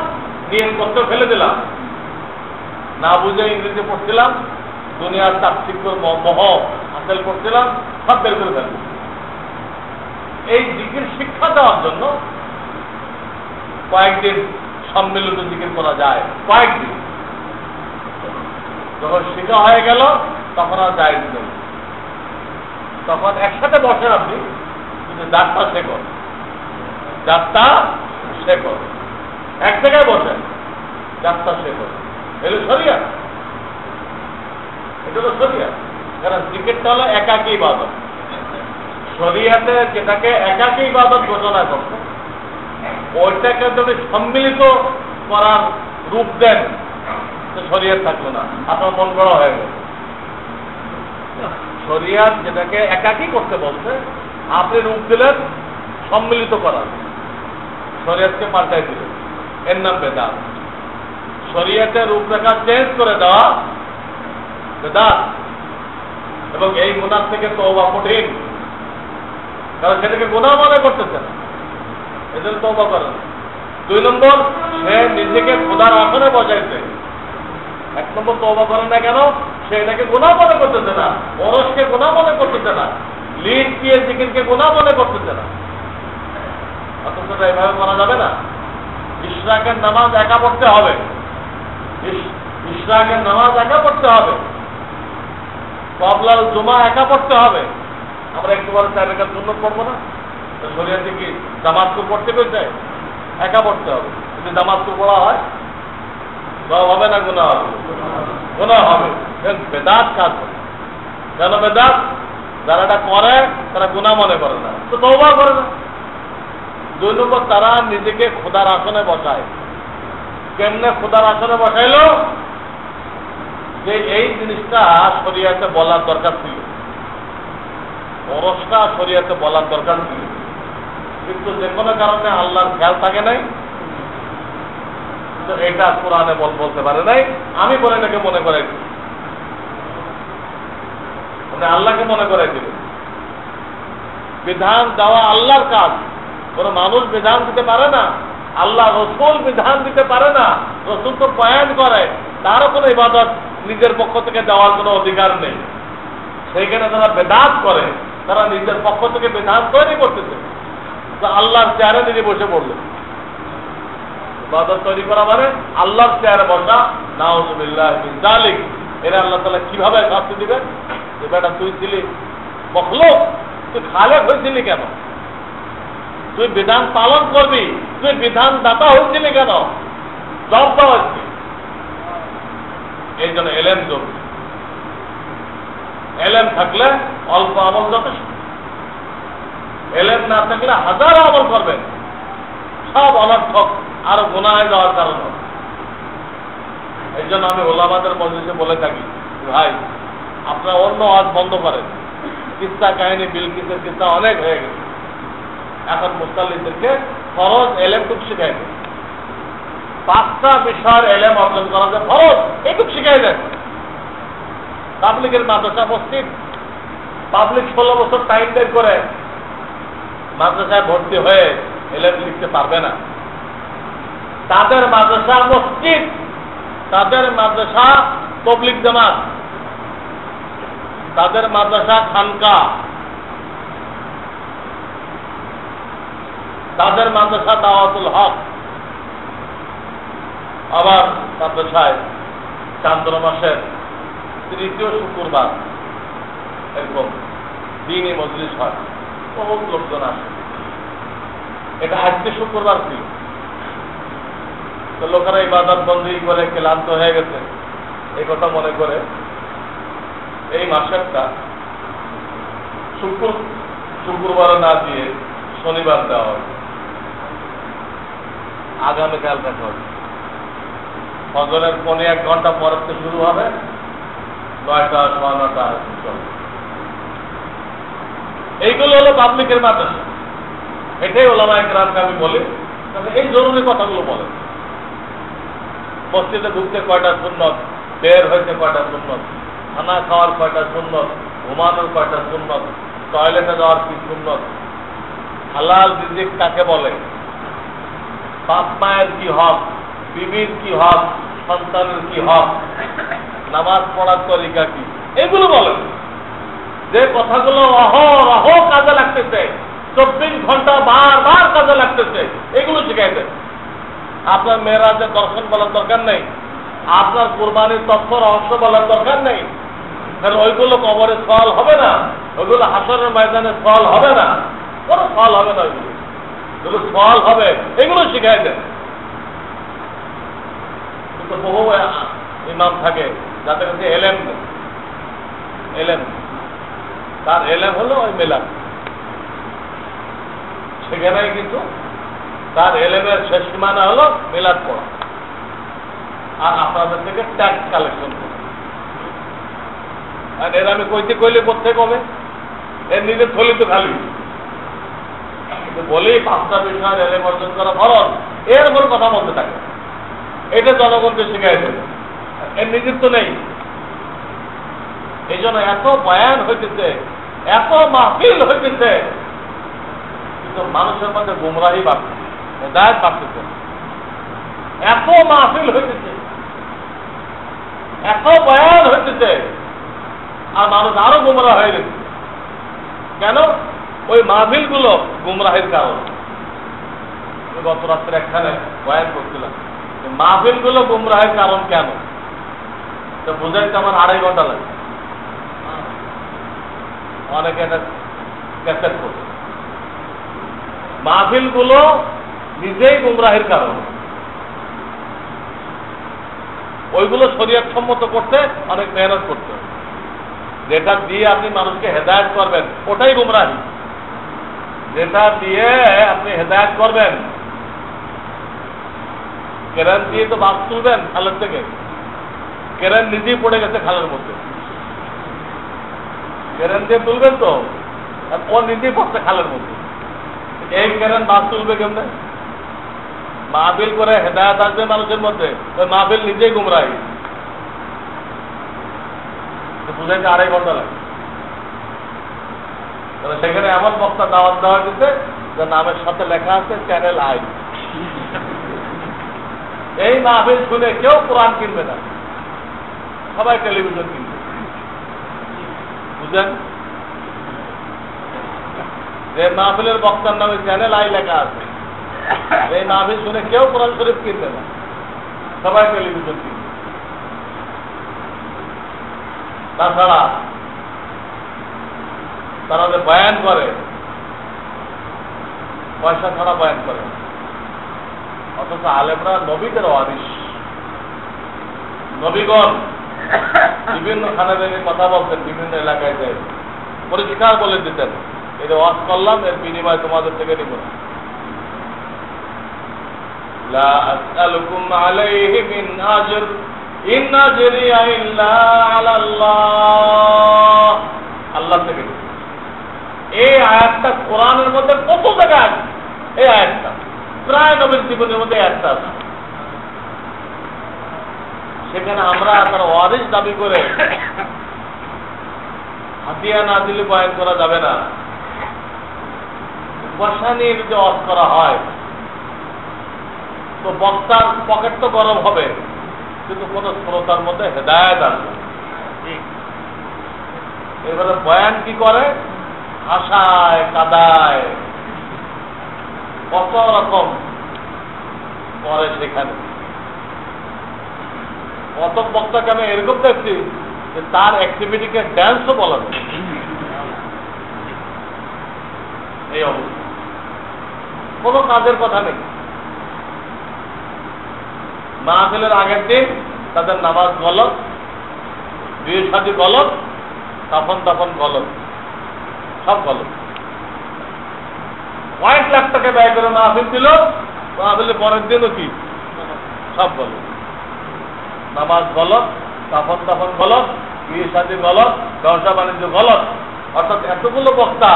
নিয়ত করতে ফেলে দিলাম। না বুঝে ইংরেজি পড়ছিলাম, দুনিয়ার চাকচিক্যর মোহ হাসিল করছিলাম, সব বের করে ফেললাম। এই জিকির শিক্ষা দেওয়ার জন্য কয়েকদিন সম্মিলিত জিকির করা যায়। কয়েকদিন যখন শিখা হয়ে গেল তখন আর যায় নেই। তখন একসাথে বসেন আপনি, কিন্তু যাত্রা শেখর, যাত্রা শেখর, এক জায়গায় বসেন, যাত্রা শেখর। এগুলো শরিয়া, এটা তো শরিয়া। কারণ জিকিরটা হলো একাকী ইবাদত। শরিয়াতে যেটাকে একাকী ইবাদত ঘোষণা করছে, ওইটাকে যদি সম্মিলিত করার রূপ দেন শরীয়ত থাকলো না, আপনার মন করা হয়ে গেল। শরীয়ত যেটাকে একাকী করতে বলছে, আপনি রূপ দিলেন সম্মিলিত করার, শরীয়তকে পাল্টাই দিলেন, এর নাম বেদাত। শরীয়তের রূপরেখা চেঞ্জ করে দেওয়া বেদাত। এবং এই গুনাহ থেকে তওবা কঠিন, কারণ সেটাকে গুনাহ মনে করতেছে না, এজন্য তওবা করে না। 2 নম্বর, সে নিজেকে খোদার আসনে বসাইছে। 1 নম্বর তওবা করে না কেন? সে এটাকে গুনাহ মনে করতেছে না, ওরসকে গুনাহ মনে করতেছে না, লিড দিয়ে জিকিরকে গুনাহ মনে করতেছে না। অথচ এইভাবে করা যাবে না। ইশরাকের নামাজ একা পড়তে হবে, ইশরাকের নামাজ একা পড়তে হবে, কবলাল জুমা একা পড়তে হবে। আমরা একটু বড় 4 রাকাত সুন্নাত পড়বো না? শরীয়তে কি জামাতকে পড়তে পেয়েছে? একা পড়তে হবে। যদি জামাতকে পড়া হয় সব হবে না, গুনাহ হবে, গুনাহ হবে। বেদাত কাজ করে। কেন বেদাত? যারা এটা করে তারা গুনাহ মনে করে না, তো তওবা করে না। 2 নম্বর, তারা নিজেকে খোদার আসনে বসায়। কেমনে খোদার আসনে বসাইল? যে এই জিনিসটা শরীয়তে বলার দরকার ছিল, ওরসটা শরীয়তে বলার দরকার ছিল, কিন্তু যে কোনো কারণে আল্লাহর খেয়াল থাকে নাই, তো এটা কোরআনে বলতে পারে নাই। আমি বলে এটাকে মনে করাই দিই, মানে আল্লাহকে মনে করাই দিল। বিধান দেওয়া আল্লাহর কাজ, কোন মানুষ বিধান দিতে পারে না, আল্লাহ রসুল বিধান দিতে পারে না। রসুল তো বয়ান করে, তারও কোনো ইবাদত নিজের পক্ষ থেকে দেওয়ার কোনো অধিকার নেই। সেইখানে যারা বেদাত করে, তারা নিজের পক্ষ থেকে বিধান তৈরি করতেছে, তো আল্লাহর চেয়ারে নিজে বসে পড়লো। ইবাদত তৈরি করা মানে আল্লাহর চেয়ারে বসা। নাউযুবিল্লাহ মিন যালিক। এরা আল্লাহ তাআলা কিভাবে শাস্তি দিবেন? যে বেটা তুই ছিলি মখলুক, তুই খালেক হয়েছিলি কেন? তুই বিধান পালন করবি, তুই বিধান দাতা হয়েছিলি কেন? জব দেওয়া হচ্ছে। এই জন্য এলেম জরুরি। এলেম থাকলে অল্প আমল যথেষ্ট, এলেম না থাকলে হাজারো আমল করবেন, সব অনর্থক, আরো গুনাহে যাওয়ার কারণ হবে। এই জন্য আমি ওলামাদের মজলিসে বলে থাকি, ভাই আপনারা অন্য ওয়াজ বন্ধ করেন। কিস্সা কাহিনী, বিলকিসের কিস্সা অনেক হয়ে গেছে। এখন মুস্তালিমদেরকে ফরজ এলেমটুক শিখাই দেন। 5টা বিষয়ের এলেম অর্জন করা যায় ফরজ, এইটুক শিখাই দেন। পাবলিকের মাদ্রাসা মসজিদ, পাবলিক 16 বছর টাইম বের করে মাদ্রাসায় ভর্তি হয়ে এলেম লিখতে পারবে না। তাদের মাদ্রাসা মসজিদ, তাদের মাদ্রাসা তবলিগ জামাত, তাদের মাদ্রাসা খানকা, তাদের মাদ্রাসা দাওয়াতুল হক। আবার মাদ্রাসায় চান্দ্র মাসের 3য় শুক্রবার এরকম দিনই মজলিস হয়, বহুত লোকজন আসে। এটা আজকে শুক্রবার ছিল, তো লোকেরা ইবাদত বন্দী করে ক্লান্ত হয়ে গেছে, এই কথা মনে করে এই মাসেরটা শুক্রবারে না দিয়ে শনিবার দেওয়া হবে। আগামীকাল দেখা হবে, ফজরের 1 ঘন্টা পরের থেকে শুরু হবে, 9টা 9:30 চলবে। এইগুলো হলো পাবলিকের মাদ্রাসা। এটাই ওলামায়ে কেরামকে আমি বলি, এই জরুরি কথাগুলো বলে। মসজিদে ঢুকতে কয়টা সুন্নত, বের হইতে কয়টা সুন্নত, খানা খাওয়ার কয়টা সুন্নত, ঘুমানোর কয়টা সুন্নত, টয়লেটে যাওয়ার কি সুন্নত, হালাল রিজিক কাকে বলে, বাপ মায়ের কি হক, বিবির কি হক, সন্তানের কি হক, নামাজ পড়ার তরিকা কি, এগুলো বলেন। যে কথাগুলো অহরহ কাজে লাগতেছে, 24 ঘন্টা বারবার কাজে লাগতেছে, এগুলো শিখাই দেন। আপনার মেরাজের দর্শন বলার দরকার নেই, আপনার কুরবানির তথ্য রহস্য বলার দরকার নেই, কারণ ওইগুলো কবরে সওয়াল হবে না, ওইগুলো হাসরের ময়দানে সওয়াল হবে না, কোনো সওয়াল হবে না। ওইগুলো সওয়াল হবে, এগুলো শিখাই দেন। কিন্তু বহু ইমাম থাকে যাদের কাছে এলেম নেই, এলেম তার এলেম হলো ওই মেলাদ, সেখানে কিন্তু তার এলেমের শেষ সীমানা হলো মিলাদ পড়া আর আপনাদের থেকে ট্যাক্স কালেকশন করা। আর এর আমি কইতে কইলে করতে কবে, এর নিজের থলি তো খালি বলেই 5টা বিষয় এলেম অর্জন করা ফরজ, এর উপর কথা বলতে থাকে। এটা জনগণকে শিখাই দেবে, এর নিজের তো নেই। এই জন্য এত বয়ান হইতেছে, এত মাহফিল হইতেছে, কিন্তু মানুষের মধ্যে গুমরাহি বাড়তেছে, হেদায়েত বাড়তেছে। এত মাহফিল হইতেছে, এত বয়ান হইতেছে, আর মানুষ আরো গুমরাহ হয়ে গেছে। কেন? ওই মাহফিল গুলো গুমরাহের কারণ। গত রাত্রে একখানে বয়ান করছিলাম, মাহফিল গুলো গুমরাহের কারণ কেন, তো বুঝাইতে আমার 2.5 ঘন্টা লাগে। অনেকে এটা ক্যাসেট করছে। মাহফিল গুলো নিজেই গুমরাহের কারণ। ওইগুলো শরীয়ত সম্মত করতে অনেক মেহনত করতে হবে। যেটা দিয়ে আপনি মানুষকে হেদায়েত করবেন ওটাই গুমরাহি। যেটা দিয়ে আপনি হেদায়েত করবেন, কেরান দিয়ে তো বাস তুলবেন খালের থেকে, কেরান নিজেই পড়ে গেছে খালের মধ্যে। কেরান দিয়ে তুলবেন তো, ও নিজেই পড়ছে খালের মধ্যে। এই কেরান বাস তুলবে কেমনে? মাহফিল করে হেদায়েত আসবে মানুষের মধ্যে, ওই মাহফিল নিজেই গুমরাহি। বুঝাইতে 2.5 ঘন্টা লাগে। সেখানে এমন বক্তা দাওয়াত দেওয়া দিতে যে নামের সাথে লেখা আছে চ্যানেল আই। এই মাহফিল শুনে কেউ কোরআন কিনবে না, সবাই টেলিভিশন কিনবে। বুঝলেন? যে মাহফিলের বক্তার নামে চ্যানেল আই লেখা আছে, এই মাহফিল শুনে কেউ কোরআন শরীফ কিনবে না, সবাই টেলিভিশন কিনবে। তাছাড়া তারা যে বয়ান করে, পয়সা ছাড়া বয়ান করে, অথচ আলেমরা নবীদের ওয়ারিস। নবীগণ বিভিন্ন খানে থেকে কথা বলতেন, বিভিন্ন এলাকায় যায়, পরিষ্কার বলে দিতেন এটা ওয়াজ করলাম, এর বিনিময়ে তোমাদের থেকে নিব না। লা আসআলুকুম আলাইহি মিন আজর ইন আজরিয়া ইল্লা আলাল্লাহ। আল্লাহ থেকে। এই আয়াতটা কোরআনের মধ্যে কত জায়গায় আছে? এই আয়াতটা প্রায় নবীর জীবনের মধ্যে আয়াতটা আছে। সেখানে আমরা তার ওয়ারিস দাবি করে হাতিয়া না দিলে বয়ান করা যাবে না। বসানির যে ওয়াজ করা হয় তো বক্তার পকেট তো গরম হবে, কিন্তু কোন শ্রোতার মধ্যে হেদায়েত আসবে। এবারে বয়ান কি করে? হাসায়, কাদায়, কত রকম করে সেখানে। কত বক্তাকে আমি এরকম দেখছি যে তার অ্যাক্টিভিটিকে ড্যান্সও বলা যায়। এই অবস্থা, কোনো কাজের কথা নেই। মাহফিলের আগের দিন তাদের নামাজ গলত, বিয়ে শাদী গলত, কাফন দাফন গলত, সব গলত। কয়েক লাখ টাকা ব্যয় করে মাহফিল দিল, মাহফিলের পরের দিনও কি সব গলত। নামাজ গলত, কাফন দাফন গলত, বিয়ে শাদী গলত, ব্যবসা বাণিজ্য গলত। অর্থাৎ এতগুলো বক্তা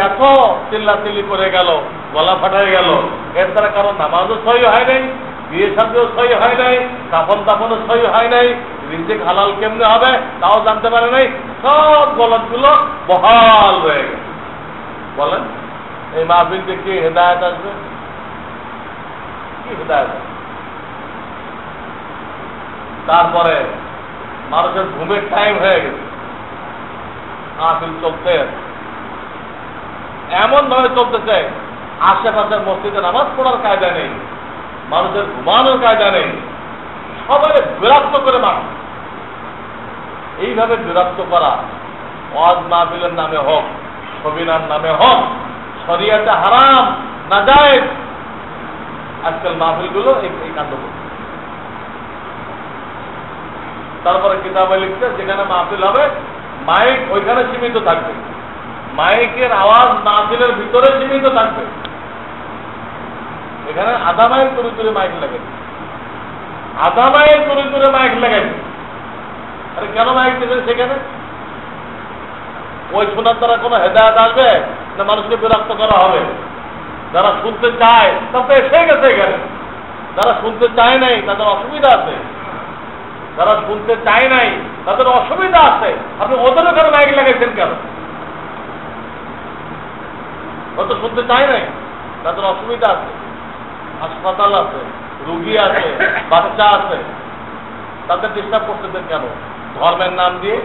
এত চিল্লাচিল্লি করে গেল, গলা ফাটাই গেল, এর দ্বারা কারণ নামাজও সহি হয় নাই, বিয়ে শাদীও সহি হয় নাই, কাফন দাফনও সহি হয় নাই, রিজিক হালাল কেমনে হবে তাও জানতে পারে নাই। সব গলতগুলো বহাল রয়ে গেছে। বলেন এই মাহফিল থেকে হেদায়েত আসবে? কি হেদায়েত? তারপরে মানুষের ঘুমের টাইম হয়ে গেছে, মাহফিল চলতে এমন ভাবে চলতেছে, আশেপাশের মসজিদে নামাজ পড়ার কায়দা নেই, মানুষের ঘুমানোর কায়দা নেই, সবাই বিরক্ত করে মানুষ। এইভাবে বিরক্ত করা ওয়াজ মাহফিলের নামে হোক, সবিনার নামে হোক, শরিয়াতে হারাম নাজায়েজ। আজকাল মাহফিলগুলো এই কাণ্ড করছে। তারপরে কিতাবে লিখছে যেখানে মাহফিল হবে মাইক ওইখানে সীমিত থাকবে, মাইকের আওয়াজ মাহফিলের ভিতরে সীমিত থাকবে। এখানে আধা মাইল দূরে মাইক লাগাইছে, আধা মাইল দূরে মাইক লাগাইছে। আরে কেন মাইক দিয়েছেন সেখানে? ওই শোনার দ্বারা কোনো হেদায়ত আসবে না মানুষকে বিরক্ত করা হবে? যারা শুনতে চায় তারা তো এসে গেছে এখানে, যারা শুনতে চায় নাই তাদের অসুবিধা আছে, যারা শুনতে চায় নাই তাদের অসুবিধা আছে। আপনি ওদের ওখানে মাইক লাগাইছেন কেন? ও তো শুনতে চায় নাই, তাদের অসুবিধা আছে, হাসপাতাল আছে, রুগী আছে, বাচ্চা আছে, তাদের ডিস্টার্ব করতেছেন কেন ধর্মের নাম দিয়ে?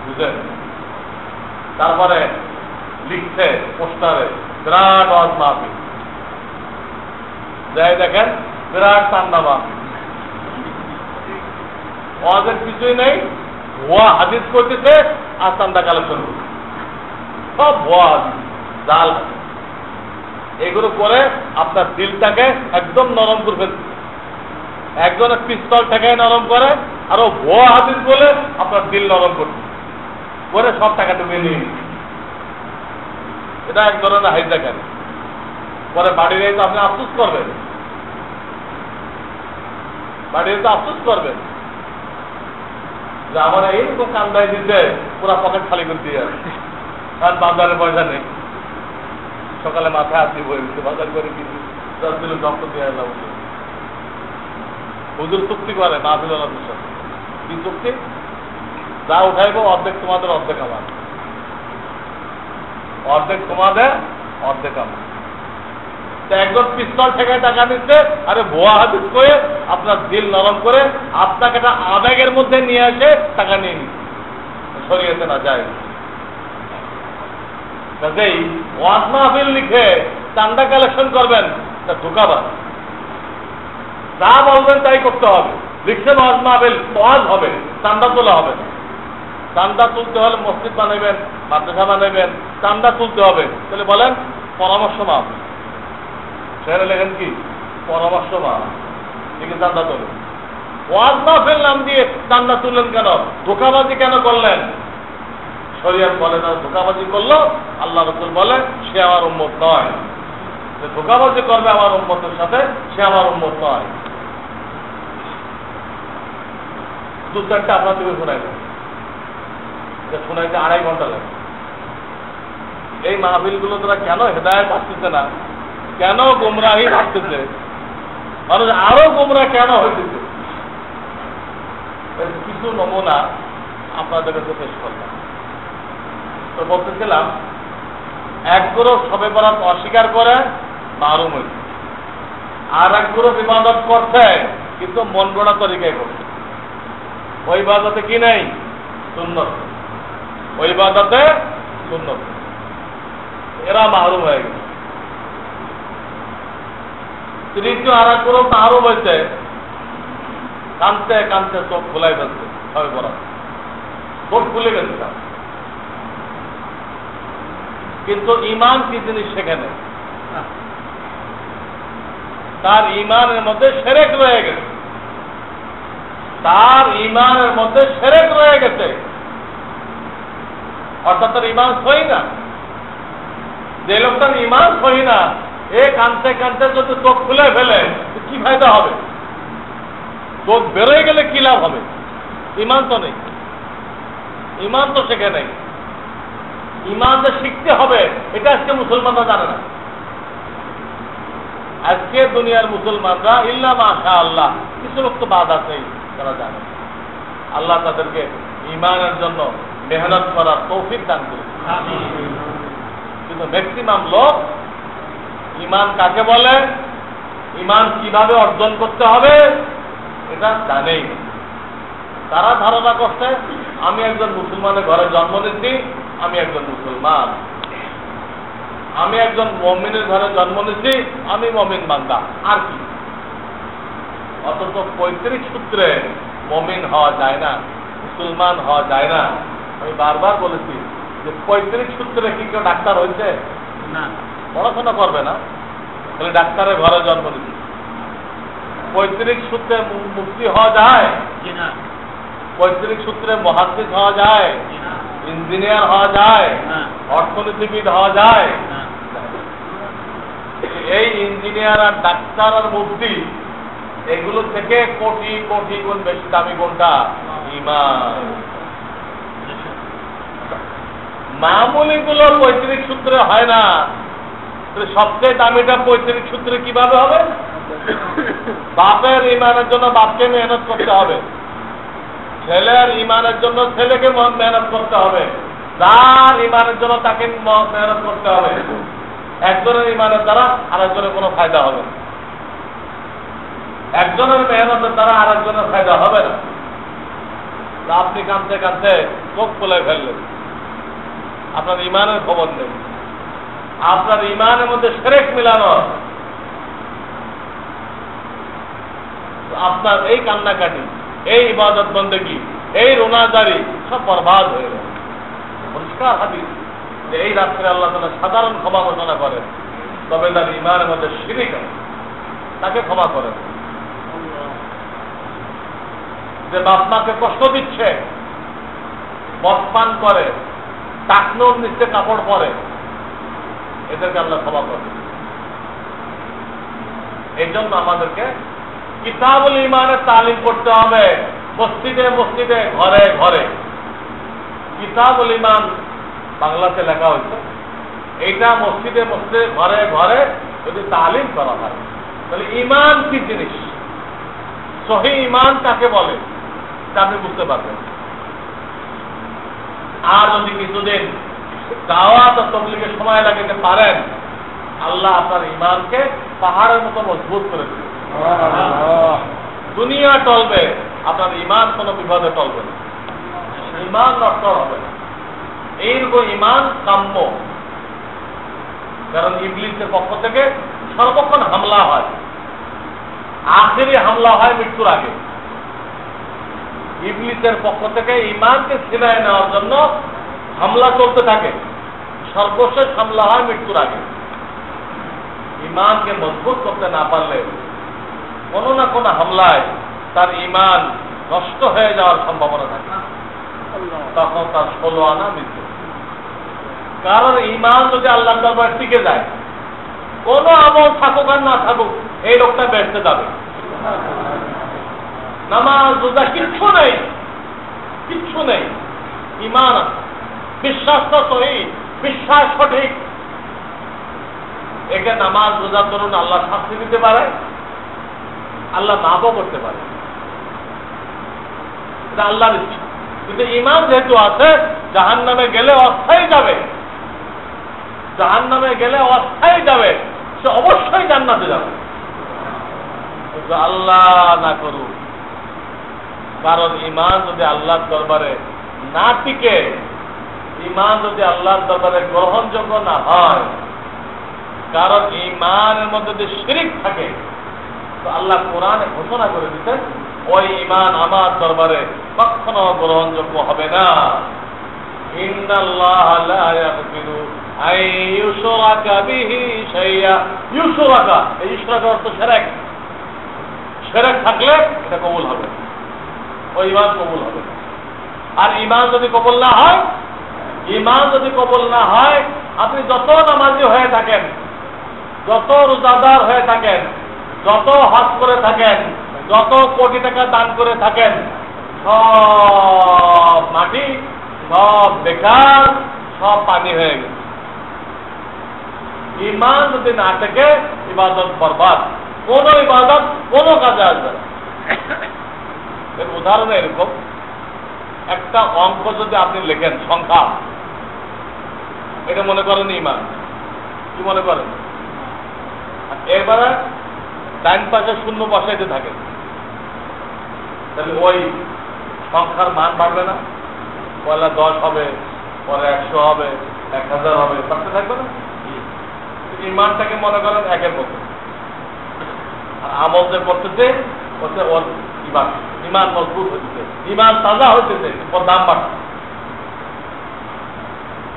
বুঝলেন? তারপরে লিখছে পোস্টারে বিরাট ওয়াজ মাহফিল, যাই দেখেন বিরাট চান্দা মাহফিল, ওয়াজের কিছুই নেই, ভুয়া হাদিস করতেছে আর চান্দা কালেকশন করছে, সব ভুয়া হাদিস, জাল। এগুলো করে আপনার দিলটাকে একদম নরম করে ফেলছে। একজনের পিস্তল ঠেকায় নরম করে, আর ও ভুয়া হাদিস বলে আপনার দিল নরম করছে, করে সব টাকা টুকে নিয়ে নিচ্ছে। এটা এক ধরনের হাইজাকার। পরে বাড়ি তো আপনি আফসোস করবেন, বাড়ি তো আফসোস করবেন যে আমার এইরকম কান্দায় দিতে পুরা পকেট খালি করে দিয়ে যাবে, কারণ বাজারে পয়সা নেই। সকালে মাথায় হাত দিয়ে বই দিচ্ছে, বাজার করে কিছু 10 কিলো ডক্টর দিয়ে এলাম। হুজুর চুক্তি করে মাহফিল ওলাদের সাথে, কি চুক্তি? যা উঠাইবো অর্ধেক তোমাদের, অর্ধেক আমার, অর্ধেক তোমাদের, অর্ধেক আমার। একজন পিস্তল থেকে টাকা নিচ্ছে, আরে ভুয়া হাদিস করে আপনার দিল নরম করে আপনাকে একটা আবেগের মধ্যে নিয়ে আসে টাকা নিয়ে নিচ্ছে, শরীয়তে না যায়। কাজেই ওয়াজ মাহফিল লিখে চান্দা কালেকশন করবেন, তা ধোঁকাবাজ। যা বলবেন তাই করতে হবে। লিখছেন ওয়াজ মাহফিল, ওয়াজ হবে, চান্দা তোলা হবে। চান্দা তুলতে হলে মসজিদ বানাবেন, মাদ্রাসা বানাবেন, চান্দা তুলতে হবে। তাহলে বলেন পরামর্শ মাহফিল, সেখানে লেখেন কি পরামর্শ মাহফিল, ঠিক চান্দা তোলেন। ওয়াজ মাহফিল নাম দিয়ে চান্দা তুললেন কেন? ধোঁকাবাজি কেন করলেন? শরীয়ত বলে না ধোঁকাবাজি করলো, আল্লাহ রাসূল বলে সে আমার উম্মত নয়। যে ধোঁকাবাজি করবে আমার উম্মতের সাথে, সে আমার উম্মত নয়। 2-4টা আপনার থেকে শোনাইবেন, শোনাইতে 2.5 ঘন্টা লাগে। এই মাহফিলগুলো তারা কেন হেদায়েত আসতেছে না, কেন গোমরাহি আসতেছে, মানুষ আরো গোমরা কেন হইতেছে, কিছু নমুনা আপনাদের কাছে পেশ করলাম। তো বলতেছিলাম, এক গ্রুপ সবে বরাত অস্বীকার করে মারুম হয়েছে, আর এক গ্রুপ ইবাদত করছে কিন্তু মন গড়া তরিকায় করছে। ওই ইবাদতে কি নেই? সুন্নত। ওই ইবাদতে সুন্নত, এরা মাহরুম হয়ে গেছে। তৃতীয় আর এক গ্রুপ মাহরুম হয়েছে, কানতে কানতে চোখ খোলাই ফেলছে, সবে বরাত চোখ খুলে গেছে। কিন্তু ইমান কি জিনিস সেখানে, তার ইমানের মধ্যে শিরক রয়ে গেছে, তার ইমানের মধ্যে শিরক রয়ে গেছে, অর্থাৎ তার ইমান সহি না। যে লোকটার ইমান সহি না, এ কানতে কানতে যদি চোখ খুলে ফেলে কি ফায়দা হবে? চোখ বেরোয় গেলে কি লাভ হবে? ইমান তো নেই, ইমান তো শেখে নেই। ইমান যে শিখতে হবে এটা আজকে মুসলমানরা জানে না। আজকে দুনিয়ার মুসলমানরা ইল্লা মাশা আল্লাহ কিছু লোক তো বাদ আছে, তারা জানে। আল্লাহ তাদেরকে ইমানের জন্য মেহনত করার তৌফিক দান করে। কিন্তু ম্যাক্সিমাম লোক ইমান কাকে বলে, ইমান কিভাবে অর্জন করতে হবে এটা জানেই না। তারা ধারণা করছে আমি একজন মুসলমানের ঘরে জন্ম নিচ্ছি, আমি একজন মুসলমান, আমি একজন মুমিনের ঘরে জন্ম নিচ্ছি, আমি মুমিন বান্দা, আর কি। অথচ 35 সূত্রে মুমিন হওয়া যায় না, মুসলমান হওয়া যায় না। আমি বারবার বলেছি যে 35 সূত্রে কি কেউ ডাক্তার হয়েছে? না, পড়াশোনা করবে না, তাহলে ডাক্তারের ঘরে জন্ম নিচ্ছি। 35 সূত্রে মুফতি হওয়া যায়? 35 সূত্রে মুহাদ্দিস হওয়া যায়? ইঞ্জিনিয়ার হওয়া যায়? অর্থনীতিবিদ হওয়া যায়? ইঞ্জিনিয়ার আর ডাক্তার আর মুফতি এগুলো থেকে কোটি কোটি গুণ বেশি দামি কোনটা? ঈমান। মামুলি গুলো পৈতৃক সূত্রে হয় না, সবচেয়ে দামিটা পৈতৃক সূত্রে কিভাবে হবে? বাপের ঈমানের জন্য বাপকে মেহনত করতে হবে, ছেলের ঈমানের জন্য ছেলেকে মেহনত করতে হবে, তার ঈমানের জন্য তাকে মেহনত করতে হবে। একজনের ঈমানের দ্বারা আরেকজনের কোনো ফায়দা হবে না, একজনের মেহনতের দ্বারা আরেকজনের ফায়দা হবে না। আপনি কাঁদতে কাঁদতে চোখ খুলে ফেললেন, আপনার ঈমানের খবর নেই, আপনার ঈমানের মধ্যে শিরক মিলানো, আপনার এই কান্নাকাটি, এই ইবাদত বন্দেগী, এই রোনাজারি সব বরবাদ হয়ে গেল। পরিষ্কার হাদিস যে এই রাত্রে আল্লাহ তাআলা সাধারণ ক্ষমা ঘোষণা করেন, তবে তার ঈমানের মধ্যে শিরক আছে তাকে ক্ষমা করেন। যে বাপ মাকে কষ্ট দিচ্ছে, মদ পান করে, টাকনোর নিচে কাপড় পরে, এদেরকে আল্লাহ ক্ষমা করেন। এই জন্য আমাদেরকে কিতাবুল ঈমানের তালিম করতে হবে, মসজিদে মসজিদে, ঘরে ঘরে। কিতাবুল ঈমান বাংলাতে লেখা হয়েছে, এইটা মসজিদে মসজিদে, ঘরে ঘরে যদি তালিম করা হয়, তাহলে ঈমান কি জিনিস, সহিহ ঈমান কাকে বলে তা আপনি বুঝতে পারবেন। আর যদি কিছুদিন দাওয়াত ও তাবলীগের সময় লাগাতে পারেন, আল্লাহ আপনার ঈমানকে পাহাড়ের মতো মজবুত করে দেবে। দুনিয়া টলবে, আপনার ঈমান কোনো বিপদে টলবে না, ঈমান নষ্ট হবে না। এইরকম ঈমান কাম্য, কারণ ইবলিসের পক্ষ থেকে সর্বক্ষণ হামলা হয়, আখেরি হামলা হয় মৃত্যুর আগে। ইবলিসের পক্ষ থেকে ঈমানকে ছিনায় নেওয়ার জন্য হামলা চলতে থাকে, সর্বশেষ হামলা হয় মৃত্যুর আগে। ঈমানকে মজবুত করতে না পারলে কোনো না কোনো হামলায় তার ঈমান নষ্ট হয়ে যাওয়ার সম্ভাবনা থাকে, তখন তার 16 আনা মৃত্যু। কারণ ঈমান যদি আল্লাহর দরবারে টিকে যায়, কোন আমল থাকুক আর না থাকুক, এই লোকটা বেঁচে যাবে। নামাজ রোজা কিচ্ছু নেই, কিচ্ছু নেই, ঈমান আছে, বিশ্বাস তো সহি, বিশ্বাস সঠিক। একে নামাজ রোজা করুন, আল্লাহ শাস্তি দিতে পারে, আল্লাহ মাফও করতে পারে, এটা আল্লাহর ইচ্ছা। কিন্তু ঈমান যেহেতু আছে, জাহান্নামে গেলে অস্থায়ী যাবে, জাহান্নামে গেলে অস্থায়ী যাবে, সে অবশ্যই জান্নাতে যাবে, আল্লাহ না করুক। কারণ ঈমান যদি আল্লাহর দরবারে না টিকে, ঈমান যদি আল্লাহর দরবারে গ্রহণযোগ্য না হয়, কারণ ঈমানের মধ্যে যদি শিরক থাকে, তো আল্লাহ কোরআনে ঘোষণা করে দিতেন, ওই ঈমান আমার দরবারে কখনো গ্রহণযোগ্য হবে না। ইন্নাল্লাহ লা ইয়াগফিরু আন ইউশরাকা বিহি শাইআ। ইউশরাকা, এই ইশরাক অর্থ শিরক। শিরক থাকলে এটা কবুল হবে, ওই ঈমান কবুল হবে। আর ঈমান যদি কবুল না হয়, ঈমান যদি কবুল না হয়, আপনি যত নামাজি হয়ে থাকেন, যত রোজাদার হয়ে থাকেন, যত হজ করে থাকেন, যত কোটি টাকা দান করে থাকেন, সব মাটি, সব বেকার, সব পানি হয়ে গেছে। ঈমান যদি না থাকে, ইবাদত বরবাদ, কোন ইবাদত কোন কাজে আসবে না। এর উদাহরণ এরকম, একটা অঙ্ক যদি আপনি লেখেন, সংখ্যা, এটা মনে করেন ঈমান, কি মনে করেন? এবারে ডাইন পাশে শূন্য বসাইতে থাকেন, তাহলে ওই সংখ্যার মান বাড়বে না? পয়লা 10 হবে, পরে 100 হবে, 1000 হবে, বাড়তে থাকবে না? ঈমানটাকে মনে করেন একের মতো, আর আমল যে করতেছে ওর ঈমান মজবুত হচ্ছে, ঈমান তাজা হচ্ছে, ওর দাম বাড়ছে।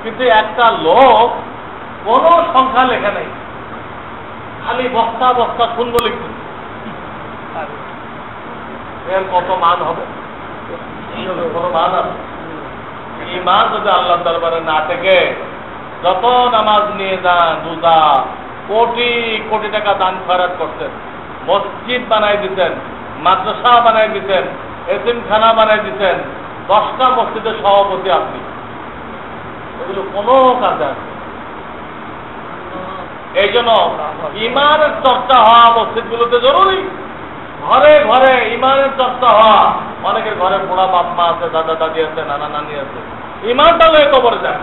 কিন্তু একটা লোক কোন সংখ্যা লেখা নেই, খালি বস্তা বস্তা শূন্য লিখছে, এর কত মান হবে? কোন মান আছে? ঈমান যদি আল্লাহর দরবারে না থেকে, যত নামাজ নিয়ে যান, রোজা, কোটি কোটি টাকা দান খয়রাত করতেন, মসজিদ বানাই দিতেন, মাদ্রাসা বানাই দিতেন, এতিমখানা বানাই দিতেন, 10টা মসজিদের সভাপতি আপনি। এগুলো কোনো কাজে আসে। এই জন্য ইমানের চর্চা হওয়া মসজিদগুলোতে জরুরি। ঘরে ঘরে ইমানের চর্চা হওয়া। অনেকের ঘরে বুড়া বাপ মা আছে, দাদা দাদি আছে, নানা নানি আছে, ইমানটা নিয়ে কবরে যাক,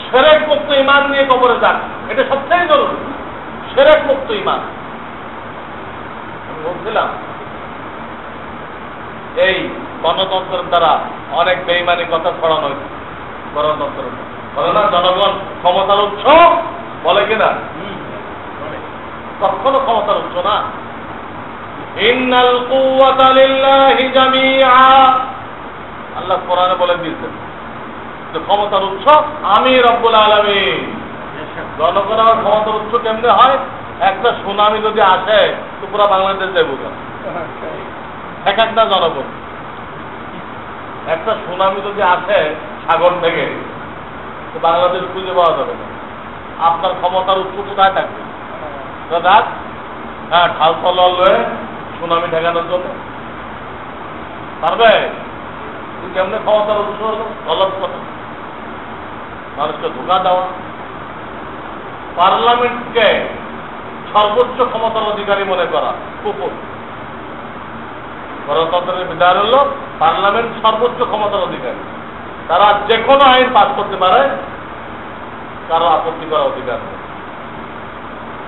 শিরক মুক্ত ইমান নিয়ে কবরে যাক, এটা সবচেয়ে জরুরি। শিরক মুক্ত ইমান। বলছিলাম এই গণতন্ত্রের দ্বারা অনেক বেইমানি কথা ছড়ানো হয়েছে। গণতন্ত্রের বলে না জনগণ ক্ষমতার উৎস, বলে কিনা? কখনো ক্ষমতার উৎস না। ইন্নাল কুওয়াতা লিল্লাহি জামিআ, আল্লাহ কোরআনে বলে দিয়েছেন যে ক্ষমতার উৎস আমি রব্বুল আলামিন। জনগণ আমার ক্ষমতার উৎস কেমনে হয়? একটা সুনামি যদি আসে তো পুরো বাংলাদেশ যাইব। এক একটা জনগণ, একটা সুনামি যদি আসে সাগর থেকে, তো বাংলাদেশ খুঁজে পাওয়া যাবে না। আপনার ক্ষমতার উৎস কোথায় থাকবে? হ্যাঁ, ঢাল তলোয়ার লয়ে সুনামি ঠেকানোর জন্য পারবে? কেমনে ক্ষমতার উৎস হলো? গলত কথা, মানুষকে ধোকা দেওয়া। পার্লামেন্টকে সর্বোচ্চ ক্ষমতার অধিকারী মনে করা কুকুর। গণতন্ত্রের বিধান হল পার্লামেন্ট সর্বোচ্চ ক্ষমতার অধিকারী। তারা যে কোনো আইন পাস করতে পারে, কারো আপত্তি করার অধিকার নেই।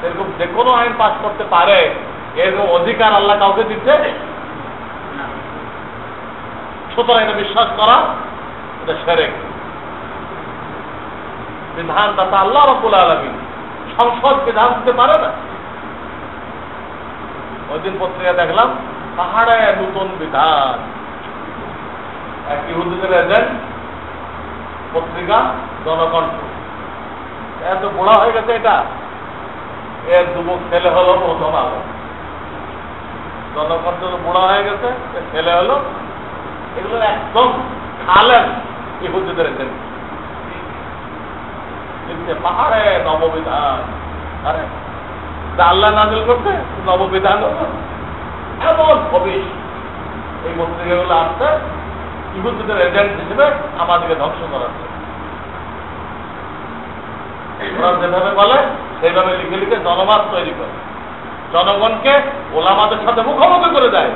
এরকম যে কোনো আইন পাস করতে পারে, এরকম অধিকার আল্লাহ কাউকে দিচ্ছে। সুতরাং এটা বিশ্বাস করা এটা শিরক। বিধানদাতা আল্লাহ রাব্বুল আলামিন, সংসদ বিধান দিতে পারে না। ওই দিন পত্রিকা দেখলাম, পাহাড়ে নতুন বিধান। এক ইহুদিদের এজেন্ট পত্রিকা জনকণ্ঠ, এত বুড়া হয়ে গেছে এটা। এর যুবক ছেলে হলো প্রথম আলো। জনকণ্ঠ বুড়া হয়ে গেছে, ছেলে হলো। এগুলো একদম খালেন ইহুদিদের এজেন্ট। পাহাড়ে নববিধান, আরে আল্লাহ নাজিল করতে নববিধান এমন ভবিষ্য। এই পত্রিকাগুলো আসছে ইহুদিদের এজেন্ট হিসেবে আমাদেরকে ধ্বংস করার জন্য। ওরা যেভাবে বলে সেইভাবে লিখে লিখে জনমত তৈরি করে, জনগণকে ওলামাদের সাথে মুখোমুখি করে দেয়।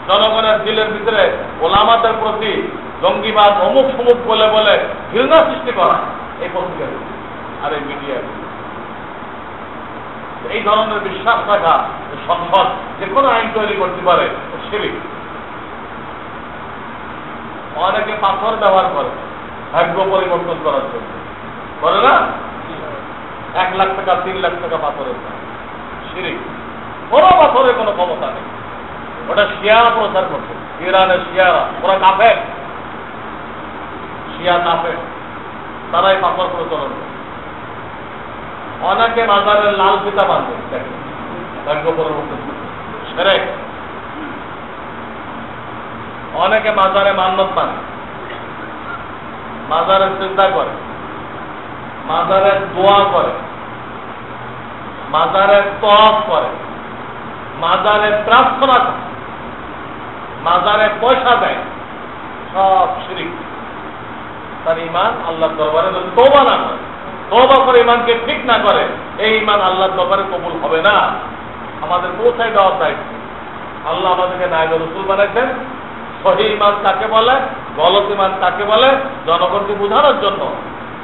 জনগণের দিলের ভিতরে ওলামাদের প্রতি জঙ্গিবাদ অমুক সমুক বলে বলে ঘৃণা সৃষ্টি করা এই পত্রিকা আর এই মিডিয়া। এই ধরনের বিশ্বাস রাখা সংসদ যে কোনো আইন তৈরি করতে পারে শিরক। অনেকে পাথর ব্যবহার করে ভাগ্য পরিবর্তন করার জন্য, করে না? 1 লাখ টাকা 3 লাখ টাকা পাথরের দাম, শিরক। কোনো পাথরের কোনো ক্ষমতা নেই। ওটা শিয়ারা প্রচার করছে, ইরানের শিয়ারা। ওরা কাফের, শিয়া কাফের, তারাই পাথর প্রচলন করে। অনেকে মাজারের লাল ফিতা বাঁধে, ভাগ্য পরিবর্তন, শিরক। অনেকে মাজারে মান্নত মানে, মাজারের চিন্তা করে, মাজারের দোয়া করে, মাজারের তওয়াফ করে, মাজারে প্রার্থনা করে, মাজারে পয়সা দেয়, সব শিরক। তার ইমান আল্লাহর দরবারে তওবা না করে, তওবা করে ইমানকে ঠিক না করে, এই ইমান আল্লাহর দরবারে কবুল হবে না। আমাদের পৌঁছায় দেওয়ার দায়িত্ব। আল্লাহ আমাদেরকে নায়েবে রাসূল বানাইছেন। সহি ইমান কাকে বলে, গলত ইমান কাকে বলে, জনগণকে বোঝানোর জন্য,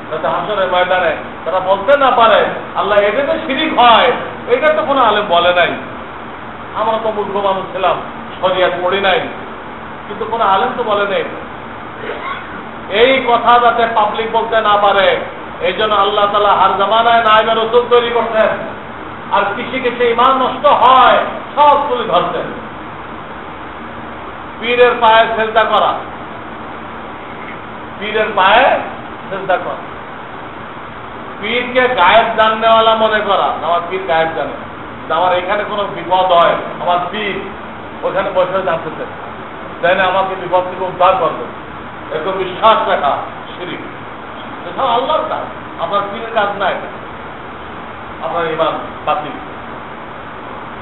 যাতে হাসরের ময়দানে তারা বলতে না পারে আল্লাহ এটা তো শিরক হয়, এটা তো কোনো আলেম বলে নাই। আমরা তো মূর্খ মানুষ ছিলাম, শরিয়াত পড়ি নাই, কিন্তু কোনো আলেম তো বলে নেই। এই কথা যাতে পাবলিক বলতে না পারে, এই জন্য আল্লাহ তাআলা হার জামানায় নায়েবে রাসূল তৈরি করতেন। আর কিছু কিছু ইমান নষ্ট হয়, সব তুলে ধরতেন। পীরের পায়ে সেজদা করা, পীরের পায়ে সেজদা করা, পীরকে গায়েব জাননেওয়ালা মনে করা। আমার পীর গায়েব জানে, আমার এখানে কোনো বিপদ হয়, আমার পীর ওখানে বসে জানতেছে, তাই না আমাকে বিপদ থেকে উদ্ধার করবে, এরকম বিশ্বাস রাখা শিরক। এসব আল্লাহর কাজ, আপনার পীরের কাজ নাই। আপনার ইমান বাতিল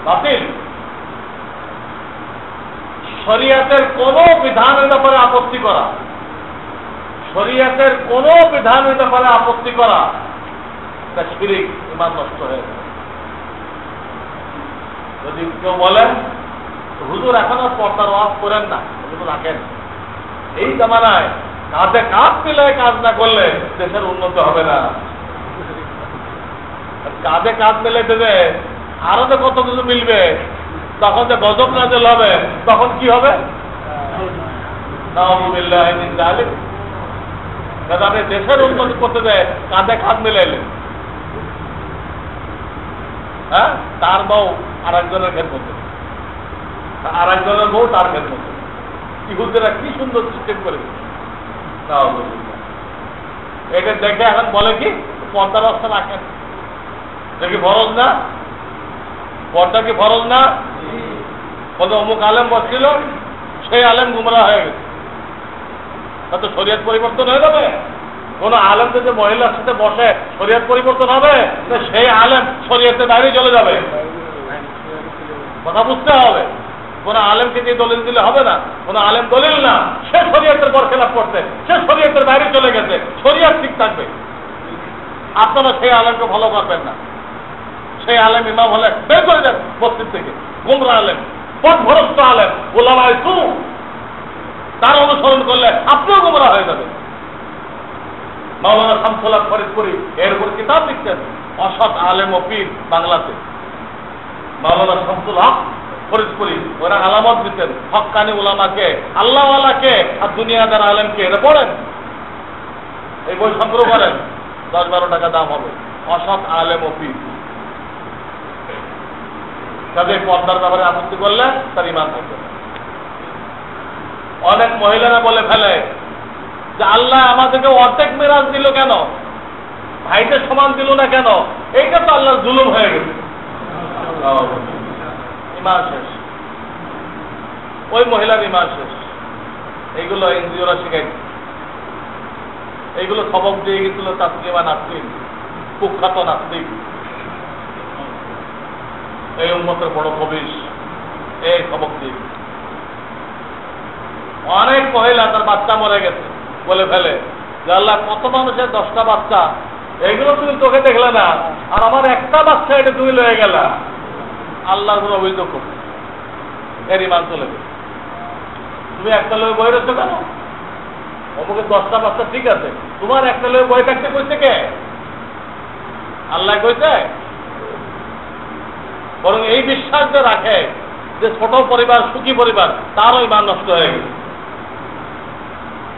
বাতিল। শরিয়াতের কোন বিধানের ব্যাপারে আপত্তি করা, শরিয়াতের কোন বিধানের ব্যাপারে আপত্তি করা তা শিরক, ইমান নষ্ট হয়ে যাবে। যদি কেউ বলেন হুজুর এখনো পর্দার ওয়াজ করেন না, হুজুর রাখেন, এই জামানায় কাঁধে কাঁধ মিলায় কাজ না করলে দেশের উন্নতি হবে না। কাঁধে কাঁধ মিলে দেবে, আরো তো কত কিছু মিলবে, তখন যে গজব নাজেল হবে, তখন কি হবে? আপনি দেশের উন্নতি করতে দেয় কাঁধে কাঁধ মিলাইলেন, হ্যাঁ, তার বউ আর একজনের খেদমত, আর একজনের বউ তার খেদমত। ইহুদিরা কি সুন্দর সিস্টেম করে এটা দেখে এখন বলে কি পর্দার রাস্তা রাখেন, দেখি ফরজ না, পর্দা কি ফরজ না? বলতে অমুক আলেম বসছিল, সেই আলেম গুমরা হয়ে গেছে, তাতে শরীয়ত পরিবর্তন হয়ে যাবে? কোন আলেম যদি মহিলার সাথে বসে শরীয়ত পরিবর্তন হবে? সেই আলেম শরীয়তের বাইরে চলে যাবে। কথা বুঝতে হবে, কোন আলেমকে দিয়ে দলিল দিলে হবে না। কোন আলেম দলিল না, সে শরীয়তের বরখেলাপ করতে, সে শরীয়তের বাইরে চলে গেছে, শরীয়ত ঠিক থাকবে। আপনারা সেই আলেমকে ফলো করবেন না। সেই আলেম ইমাম হলে বের করে দেন মসজিদ থেকে, গুমরা আলেম, পথভ্রষ্ট আলেম, ওলামায়ে সু, তার অনুসরণ করলে আপনিও গুমরা হয়ে যাবেন। মাওলানা শামসুল হক ফরিদপুরি এর উপর কিতাব লিখতেন, অসৎ আলেম ও পীর বাংলাতে। মাওলানা শামসুল হক ফরিদপুরি ওরা আলামত দিতেন, হক্কানি উলামাকে, আল্লাহওয়ালাকে আর দুনিয়াদার আলেমকে। এটা পড়েন, এই বই সংগ্রহ করেন, 10-12 টাকা দাম হবে। অসৎ আলেম ও পীর, তাদের পর্দার ব্যাপারে আপত্তি করলে তার ইমান থাকবে। অনেক মহিলারা বলে ফেলে যে আল্লাহ আমাদেরকে অর্ধেক মিরাজ দিল কেন, ভাইদের সমান দিল না কেন? এইটা তো আল্লাহর জুলুম হয়ে গেছে। ইমান শেষ, ওই মহিলার ইমান শেষ। এইগুলো এনজিওরা শিখাই, এইগুলো সবক দিয়ে গেছিল তাসলিমা নাসরিন, কুখ্যাত নাস্তিক, এই উম্মতের বড় কবিশ, এই সবক দিয়ে। অনেক মহিলা তার বাচ্চা মরে গেছে বলে ফেলে যে আল্লাহ কত মানুষের 10টা বাচ্চা, এইগুলো তুমি চোখে দেখলে না, আর আমার একটা বাচ্চা এটা তুমি লয়ে গেলা। আল্লাহর কোনো অভিযোগ করবে, এর ইমান চলে গেছে। তুমি একটা লোক বই রয়েছো কেন? অমুকে 10টা বাচ্চা ঠিক আছে, তোমার একটা লোক বই থাকতে কইছে কে? আল্লাহ কইছে? বরং এই বিশ্বাস যে রাখে যে ছোট পরিবার সুখী পরিবার, তারও ইমান নষ্ট হয়ে গেছে।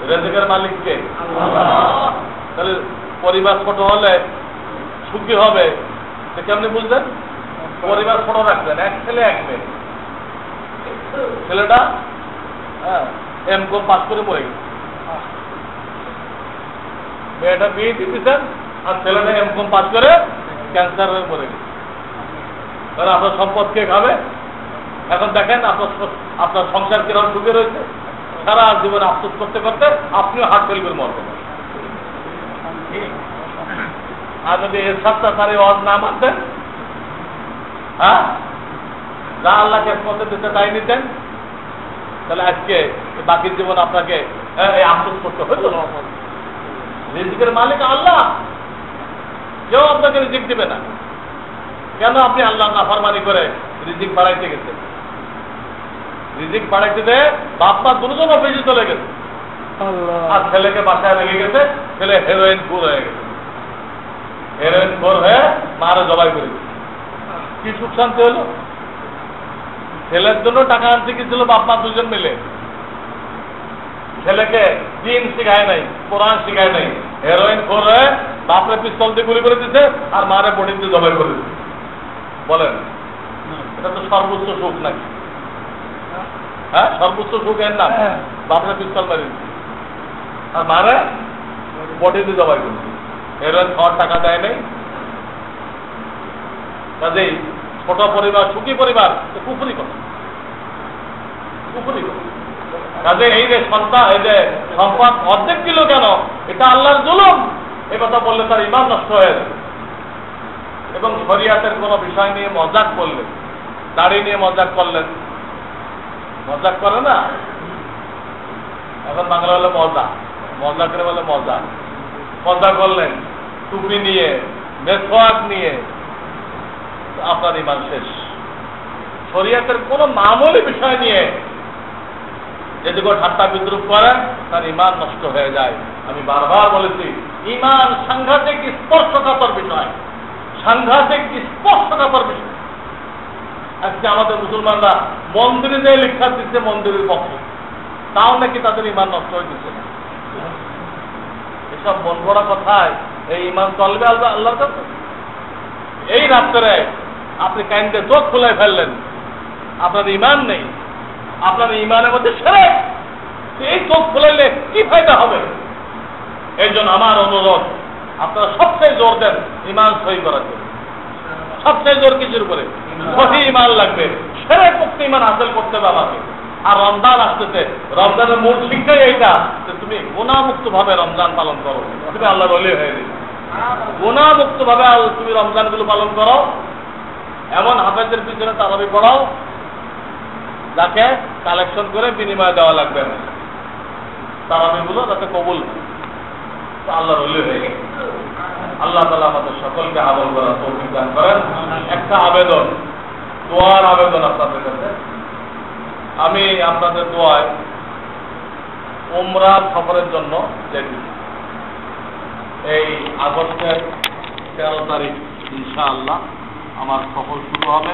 রিজিকের মালিককে, তাহলে পরিবার ছোট হলে সুখী হবে কেমনি বুঝলেন? পরিবার ছোট রাখবেন, এক ছেলে এক মেয়ে। ছেলেটা এমকম পাস করে মরে গেছে, মেয়েটা বিয়ে দিতেছেন, আর ছেলেটা এমকম পাস করে ক্যান্সার হয়ে মরে গেছে। কারণ আপনার সম্পদ কে খাবে? এখন দেখেন আপনার সংসার কিরকম ঢুকে রয়েছে। সারা জীবনে আফসোস করতে করতে আপনিও হার্ট ফেল করে মরবেন। আর যদি এর সাতটা সারি ওয়াজ না মানতেন, হ্যাঁ, যা আল্লাহকে পথে দিতে তাই নিতেন, তাহলে আজকে বাকি জীবন আপনাকে এই আফসোস করতে হতো না। রিজিকের মালিক আল্লাহ, কেউ আপনাকে রিজিক দিবে না। কেন আপনি আল্লাহ নাফরমানি করে রিজিক বাড়াইতে গেছে? রিজিক বাড়াইতে দেয় বাপ মা দুজন অফিসে চলে গেছে, আর ছেলেকে বাসায় লেগে গেছে, ছেলে হেরোইন খোর হয়ে গেছে। হেরোইন খোর হয়ে মারে জবাই করে দিচ্ছে। কি সুখ শান্তি হলো? ছেলের জন্য টাকা আনতে গেছিল বাপ মা দুজন মিলে, ছেলেকে দিন শিখায় নাই, কোরআন শিখায় নাই। হেরোইন খোর হয়ে বাপরে পিস্তল দিয়ে গুলি করে দিচ্ছে, আর মারে বডি দিয়ে জবাই করে দিচ্ছে। বলেন, এটা তো সর্বোচ্চ সুখ নাকি? হ্যাঁ, সর্বোচ্চ সুখ এর নাম। বাপরে পিস্তল মারি দিচ্ছে, আর মারে বডি দিয়ে জবাই করে দিচ্ছে। হেরোইন খাওয়ার টাকা দেয় নাই। কাজেই ছোট পরিবার সুখী পরিবার কুফরি করে, কুফরি করে। কাজে এই যে সন্তান, এই যে সম্পদ অর্ধেক দিল কেন, এটা আল্লাহর জুলুম। এই কথা বললে তার ইমান নষ্ট হয়ে যাবে। এবং শরিয়াতের কোনো বিষয় নিয়ে মজাক করলেন, দাড়ি নিয়ে মজাক করলেন, মজাক করে না, এখন বাংলা হলে মজা, মজা করে বলে মজা, মজা করলেন টুপি নিয়ে, মেসওয়াক নিয়ে, আপনার ইমান শেষ। শরিয়াতের কোন মামুলি বিষয় নিয়ে যদি কেউ ঠাট্টা বিদ্রুপ করেন তার ইমান নষ্ট হয়ে যায়। আমি বারবার বলেছি, ইমান সাংঘাতিক স্পর্শকাতর বিষয়, সাংঘাতিক স্পর্শকাতর বিষয়। আজকে আমাদের মুসলমানরা মন্দিরে যে লেখা দিচ্ছে মন্দিরের পক্ষে, তাও নাকি তাদের ইমান নষ্ট হয়ে দিচ্ছে না। এসব মন গড়া কথায় এই ইমান চলবে আল্লাহর কাছে? এই রাত্রে আপনি কাইন্ডে চোখ খুলে ফেললেন, আপনার ইমান নেই, আপনার ইমানের মধ্যে শিরক, এই চোখ খুলাইলে কি ফায়দা হবে? এই জন্য আমার অনুরোধ, আপনারা সবচেয়ে জোর দেন ইমান সহি করার জন্য। সবচেয়ে জোর কিছুর উপরে? সহি ইমান লাগবে, শিরক মুক্ত ইমান হাসিল করতে হবে আমাকে। আর রমজান আসতেছে, রমজানের মূল শিক্ষাই এইটা যে তুমি গুনাহমুক্ত ভাবে রমজান পালন করো, তুমি আল্লাহর ওলি হয়ে যাবে। গুনাহমুক্ত ভাবে তুমি রমজানগুলো পালন করো, এমন হাফেজের পিছনে তারাবি পড়াও যাকে কালেকশন করে বিনিময় দেওয়া লাগবে না, তারাবিগুলো যাতে কবুল আল্লাহর ওলি হয়ে গেছে। আল্লাহ তাআলা আমাদের সকলকে আমল করার তৌফিক দান করেন। একটা আবেদন, দোয়ার আবেদন আপনাদের কাছে। আমি আপনাদের দোয়ায় উমরা সফরের জন্য যেতে, এই আগস্টের 13 তারিখ ইনশাআল্লাহ আমার সফর শুরু হবে।